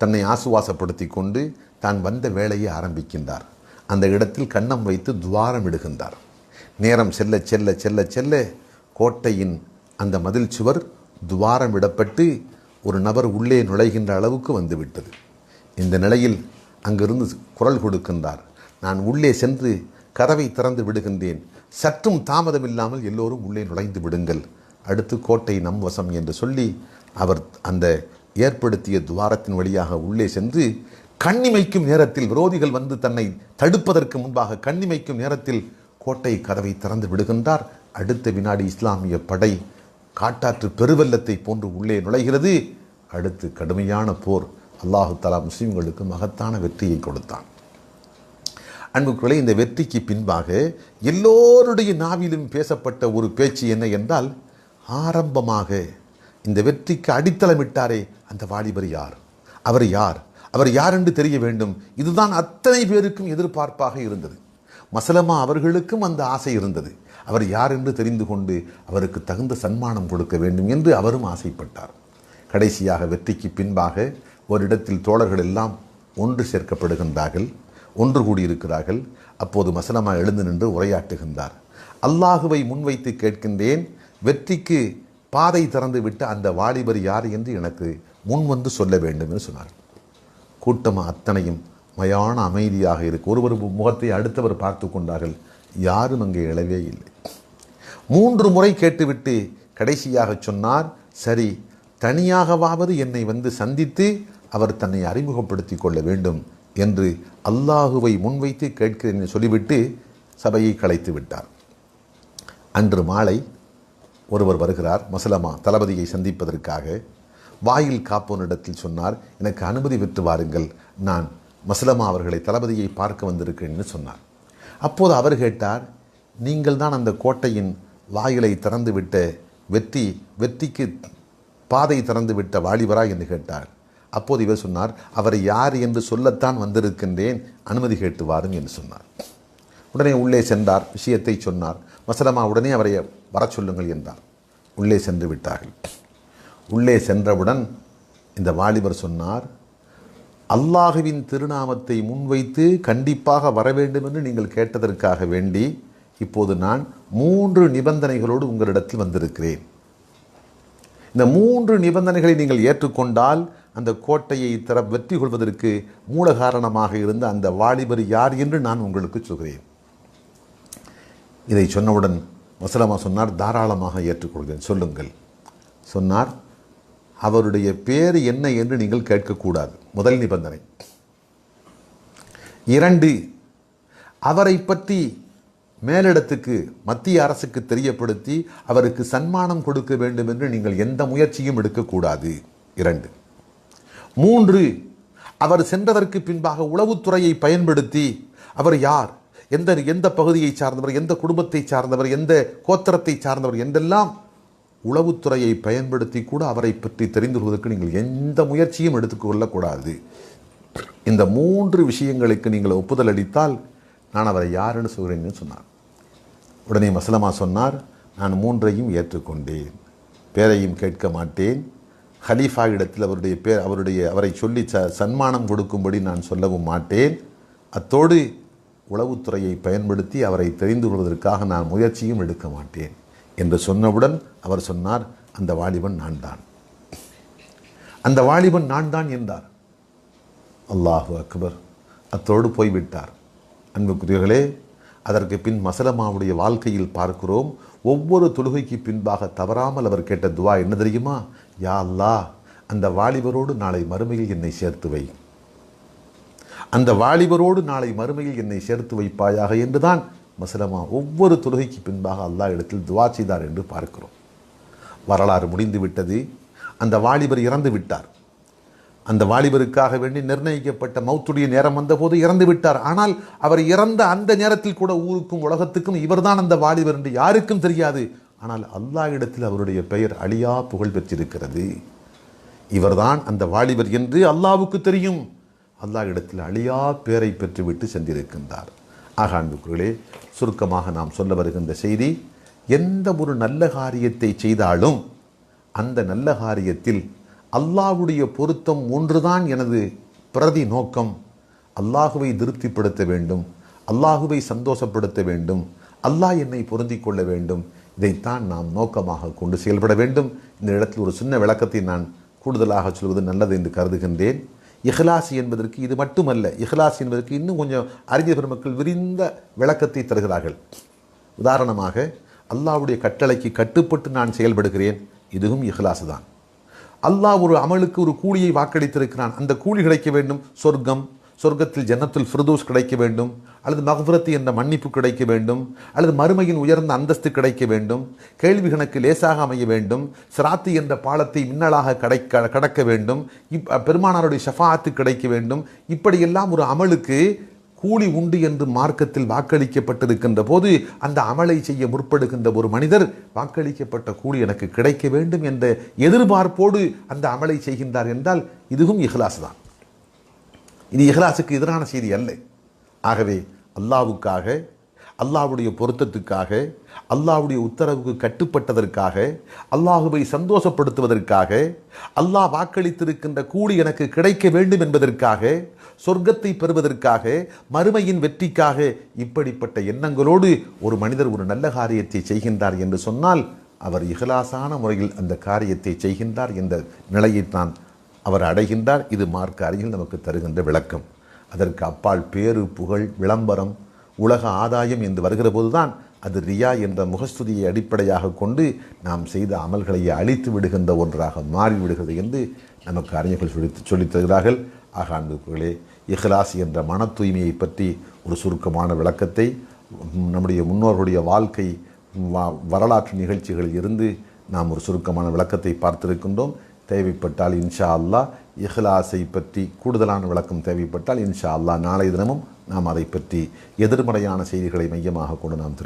தன்னை ஆசுவாசப்படுத்தி கொண்டு தான் வந்த வேலையை ஆரம்பிக்கின்றார். அந்த இடத்தில் கன்னம் வைத்து துவாரம் இடுகின்றார். நேரம் செல்ல செல்ல செல்ல செல்ல கோட்டையின் அந்த மதில் சுவர் துவாரம் விடப்பட்டு ஒரு நபர் உள்ளே நுழைகின்ற அளவுக்கு வந்துவிட்டது. இந்த நிலையில் அங்கிருந்து குரல் கொடுக்கின்றார், நான் உள்ளே சென்று கதவை திறந்து விடுகின்றேன், சற்றும் தாமதமில்லாமல் எல்லோரும் உள்ளே நுழைந்து விடுங்கள், அடுத்து கோட்டை நம் வசம் என்று சொல்லி அவர் அந்த ஏற்படுத்திய துவாரத்தின் வழியாக உள்ளே சென்று கண்ணிமைக்கும் நேரத்தில் விரோதிகள் வந்து தன்னை தடுப்பதற்கு முன்பாக கண்ணிமைக்கும் நேரத்தில் கோட்டை கதவை திறந்து விடுகின்றார். அடுத்த வினாடி இஸ்லாமிய படை காட்டாற்று பெருவெள்ளத்தை போன்று உள்ளே நுழைகிறது. அடுத்து கடுமையான போர். அல்லாஹு தஆலா முஸ்லிம்களுக்கு மகத்தான வெற்றியை கொடுத்தான். அன்புக்குள்ளே இந்த வெற்றிக்கு பின்பாக எல்லோருடைய நாவிலும் பேசப்பட்ட ஒரு பேச்சு என்ன என்றால், ஆரம்பமாக இந்த வெற்றிக்கு அடித்தளமிட்டாரே அந்த வாலிபர் யார், அவர் யார், அவர் யார் என்று தெரிய வேண்டும். இதுதான் அத்தனை பேருக்கும் எதிர்பார்ப்பாக இருந்தது. மசலமா அவர்களுக்கும் அந்த ஆசை இருந்தது. அவர் யார் என்று தெரிந்து கொண்டு அவருக்கு தகுந்த சன்மானம் கொடுக்க வேண்டும் என்று அவரும் ஆசைப்பட்டார். கடைசியாக வெற்றிக்கு பின்பாக ஒரு இடத்தில் தோழர்கள் எல்லாம் ஒன்று சேர்க்கப்படுகின்றார்கள், ஒன்று கூடியிருக்கிறார்கள். அப்போது மசலமா எழுந்து நின்று உரையாற்றுகின்றார். அல்லாஹுவை முன்வைத்து கேட்கின்றேன், வெற்றிக்கு பாதை திறந்து விட்ட அந்த வாலிபர் யார் என்று எனக்கு முன் வந்து சொல்ல வேண்டும் என்று சொன்னார். கூட்டம் அத்தனையும் மயான அமைதியாக இருக்கு. ஒருவர் முகத்தை அடுத்தவர் பார்த்து கொண்டார்கள். யாரும் அங்கே எழவே இல்லை. 3 முறை கேட்டுவிட்டு கடைசியாக சொன்னார், சரி, தனியாகவாவது என்னை வந்து சந்தித்து அவர் தன்னை அறிமுகப்படுத்தி கொள்ள வேண்டும் என்று அல்லாஹுவை முன்வைத்து கேட்கிறேன் என்று சொல்லிவிட்டு சபையை கலைத்து விட்டார். அன்று மாலை ஒருவர் வருகிறார், மசலமா தளபதியை சந்திப்பதற்காக. வாயில் காப்போனிடத்தில் சொன்னார், எனக்கு அனுமதி பெற்று வாருங்கள், நான் மசலமா அவர்களை தளபதியை பார்க்க வந்திருக்கிறேன் என்று சொன்னார். அப்போது அவர் கேட்டார், நீங்கள் தான் அந்த கோட்டையின் வாயிலை திறந்துவிட்ட வெற்றிக்கு பாதை திறந்துவிட்ட வாலிபரா என்று கேட்டார். அப்போது இவர் சொன்னார், அவரை யார் என்று சொல்லத்தான் வந்திருக்கின்றேன், அனுமதி கேட்டு வாரும் என்று சொன்னார். உடனே உள்ளே சென்றார், விஷயத்தை சொன்னார். மசலமா உடனே அவரை வர சொல்லுங்கள் என்றார். உள்ளே சென்று விட்டார்கள். உள்ளே சென்றவுடன் இந்த வாலிபர் சொன்னார், அல்லாஹுவின் திருநாமத்தை முன்வைத்து கண்டிப்பாக வர வேண்டும் என்று நீங்கள் கேட்டதற்காக வேண்டி இப்போது நான் 3 நிபந்தனைகளோடு உங்களிடத்தில் வந்திருக்கிறேன். இந்த 3 நிபந்தனைகளை நீங்கள் ஏற்றுக்கொண்டால் அந்த கோட்டையை வெற்றி கொள்வதற்கு மூல காரணமாக இருந்த அந்த வாலிபர் யார் என்று நான் உங்களுக்கு சொல்கிறேன். இதை சொன்னவுடன் மசலமா சொன்னார், தாராளமாக ஏற்றுக்கொள்கிறேன், சொல்லுங்கள். சொன்னார், அவருடைய பேர் என்ன என்று நீங்கள் கேட்கக்கூடாது, முதல் நிபந்தனை. 2, அவரை பற்றி மேலிடத்துக்கு மத்திய அரசுக்கு தெரியப்படுத்தி அவருக்கு சன்மானம் கொடுக்க வேண்டும் என்று நீங்கள் எந்த முயற்சியும் எடுக்கக்கூடாது. 2. 3, அவர் சென்றதற்கு பின்பாக உளவுத்துறையை பயன்படுத்தி அவர் யார், எந்த பகுதியை சார்ந்தவர், எந்த குடும்பத்தை சார்ந்தவர், எந்த கோத்திரத்தை சார்ந்தவர் என்றெல்லாம் உளவுத்துறையை பயன்படுத்தி கூட அவரை பற்றி தெரிந்து கொள்வதற்கு நீங்கள் எந்த முயற்சியும் எடுத்துக்கொள்ளக்கூடாது. இந்த 3 விஷயங்களுக்கு நீங்கள் ஒப்புதல் அளித்தால் நான் அவரை யாருன்னு சொல்கிறேன்னு சொன்னார். உடனே மசலமா சொன்னார், நான் 3ஐயும் ஏற்றுக்கொண்டேன், பேரையும் கேட்க மாட்டேன், ஹலீஃபா இடத்தில் அவரை சொல்லி சன்மானம் கொடுக்கும்படி நான் சொல்லவும் மாட்டேன், அத்தோடு உளவுத்துறையை பயன்படுத்தி அவரை தெரிந்து கொள்வதற்காக நான் முயற்சியும் எடுக்க மாட்டேன் என்று சொன்னவுடன் அவர் சொன்னார், அந்த வாலிபன் நான் தான், அந்த வாலிபன் நான் தான் என்றார். அல்லாஹு அக்பர். அத்தோடு போய்விட்டார். அன்புக்குரியவர்களே, அதற்கு பின் மசலமாவுடைய வாழ்க்கையில் பார்க்கிறோம், ஒவ்வொரு தொழுகைக்கு பின்பாக தவறாமல் அவர் கேட்ட துவா என்ன தெரியுமா? யா அல்லாஹ், அந்த வாலிபரோடு நாளை மறுமையில் என்னை சேர்த்து வை, அந்த வாலிபரோடு நாளை மறுமையில் என்னை சேர்த்து வைப்பாயாக என்றுதான் மசலமா ஒவ்வொரு தொழுகைக்கு பின்பாக அல்லாஹ் இடத்தில் துவா செய்தார் என்று பார்க்கிறோம். வரலாறு முடிந்து விட்டது. அந்த வாலிபர் இறந்து விட்டார். அந்த வாலிபருக்காக வேண்டி நிர்ணயிக்கப்பட்ட மௌத்துடைய நேரம் வந்தபோது இறந்து விட்டார். ஆனால் அவர் இறந்த அந்த நேரத்தில் கூட ஊருக்கும் உலகத்துக்கும் இவர்தான் அந்த வாலிபர் என்று யாருக்கும் தெரியாது. ஆனால் அல்லாஹ் இடத்தில் அவருடைய பெயர் அழியா புகழ் பெற்றிருக்கிறது. இவர்தான் அந்த வாலிபர் என்று அல்லாஹ்வுக்கு தெரியும். அல்லாஹ் இடத்தில் அழியா பேரை பெற்றுவிட்டு சென்றிருக்கின்றார். ஆக அன்புக்குள்ளே, சுருக்கமாக நாம் சொல்ல வருகின்ற செய்தி, எந்த ஒரு நல்ல காரியத்தை செய்தாலும் அந்த நல்ல காரியத்தில் அல்லாஹ்வுடைய பொருத்தம் ஒன்றுதான் எனது பிரதி நோக்கம். அல்லாஹுவை திருப்திப்படுத்த வேண்டும், அல்லாஹுவை சந்தோஷப்படுத்த வேண்டும், அல்லாஹ் என்னை பொருந்திக் கொள்ள வேண்டும். இதைத்தான் நாம் நோக்கமாக கொண்டு செயல்பட வேண்டும். இந்த இடத்தில் ஒரு சின்ன விளக்கத்தை நான் கூடுதலாக சொல்வது நல்லது என்று கருதுகின்றேன். இஹ்லாஸ் என்பதற்கு இது மட்டுமல்ல, இஹ்லாஸ் என்பதற்கு இன்னும் கொஞ்சம் அறிஞர் பெருமக்கள் விரிந்த விளக்கத்தை தருகிறார்கள். உதாரணமாக, அல்லாஹ்வுடைய கட்டளைக்கு கட்டுப்பட்டு நான் செயல்படுகிறேன், இதுவும் இஹ்லாஸ் தான். அல்லாஹ் ஒரு அமலுக்கு ஒரு கூலியை வாக்களித்திருக்கிறான். அந்த கூலி கிடைக்க வேண்டும், சொர்க்கம், சொர்க்கத்தில் ஜன்னத்துல் ஃபிர்தௌஸ் கிடைக்க வேண்டும், அல்லது மக்ஃபிரத் என்ற மன்னிப்பு கிடைக்க வேண்டும், அல்லது மறுமையின் உயர்ந்த அந்தஸ்து கிடைக்க வேண்டும், கேள்வி கணக்கு லேசாக அமைய வேண்டும், சிராத்து என்ற பாலத்தை மின்னலாக கடக்க வேண்டும், பெருமானாருடைய ஷஃபாஅத்து கிடைக்க வேண்டும். இப்படியெல்லாம் ஒரு அமலுக்கு கூலி உண்டு என்று மார்க்கத்தில் வாக்களிக்கப்பட்டிருக்கின்ற போது அந்த அமலை செய்ய முற்படுகின்ற ஒரு மனிதர் வாக்களிக்கப்பட்ட கூலி எனக்கு கிடைக்க வேண்டும் என்ற எதிர்பார்ப்போடு அந்த அமலை செய்கின்றார் என்றால் இதுவும் இஹ்லாஸ் தான். இது இஹ்லாஸுக்கு எதிரான செய்தி அல்ல. ஆகவே அல்லாஹ்வுக்காக, அல்லாஹ்வுடைய பொருத்தத்துக்காக, அல்லாஹ்வுடைய உத்தரவுக்கு கட்டுப்பட்டதற்காக, அல்லாஹ்வை சந்தோஷப்படுத்துவதற்காக, அல்லாஹ் வாக்களித்திருக்கின்ற கூலி எனக்கு கிடைக்க வேண்டும் என்பதற்காக, சொர்க்கத்தை பெறுவதற்காக, மறுமையின் வெற்றிக்காக, இப்படிப்பட்ட எண்ணங்களோடு ஒரு மனிதர் ஒரு நல்ல காரியத்தை செய்கின்றார் என்று சொன்னால் அவர் இஹ்லாஸான முறையில் அந்த காரியத்தை செய்கின்றார் என்ற நிலையைத்தான் அவர் அடைகின்றார். இது மார்க்க அறிஞர்கள் நமக்கு தருகின்ற விளக்கம். அதற்கு அப்பால் பேரு, புகழ், விளம்பரம், உலக ஆதாயம் என்று வருகிற போதுதான் அது ரியா என்ற முகஸ்துதியை அடிப்படையாக கொண்டு நாம் செய்த அமல்களை அழித்து விடுகின்ற ஒன்றாக மாறிவிடுகிறது என்று நமக்கு அறிஞர்கள் சொல்லித் தருகிறார்கள். ஆக அன்புகளே, இஹ்லாஸ் என்ற மன தூய்மையை பற்றி ஒரு சுருக்கமான விளக்கத்தை நம்முடைய முன்னோர்களுடைய வாழ்க்கை வரலாற்று நிகழ்ச்சிகளில் இருந்து நாம் ஒரு சுருக்கமான விளக்கத்தை பார்த்திருக்கின்றோம். தேவைப்பட்டால் இன்ஷா அல்லாஹ் இஹ்லாஸை பற்றி கூடுதலான விளக்கம் தேவைப்பட்டால் இன்ஷா அல்லாஹ் நாளை தினமும் நாம் அதை பற்றி எதிர்மறையான செய்திகளை மையமாக கொண்டு நாம்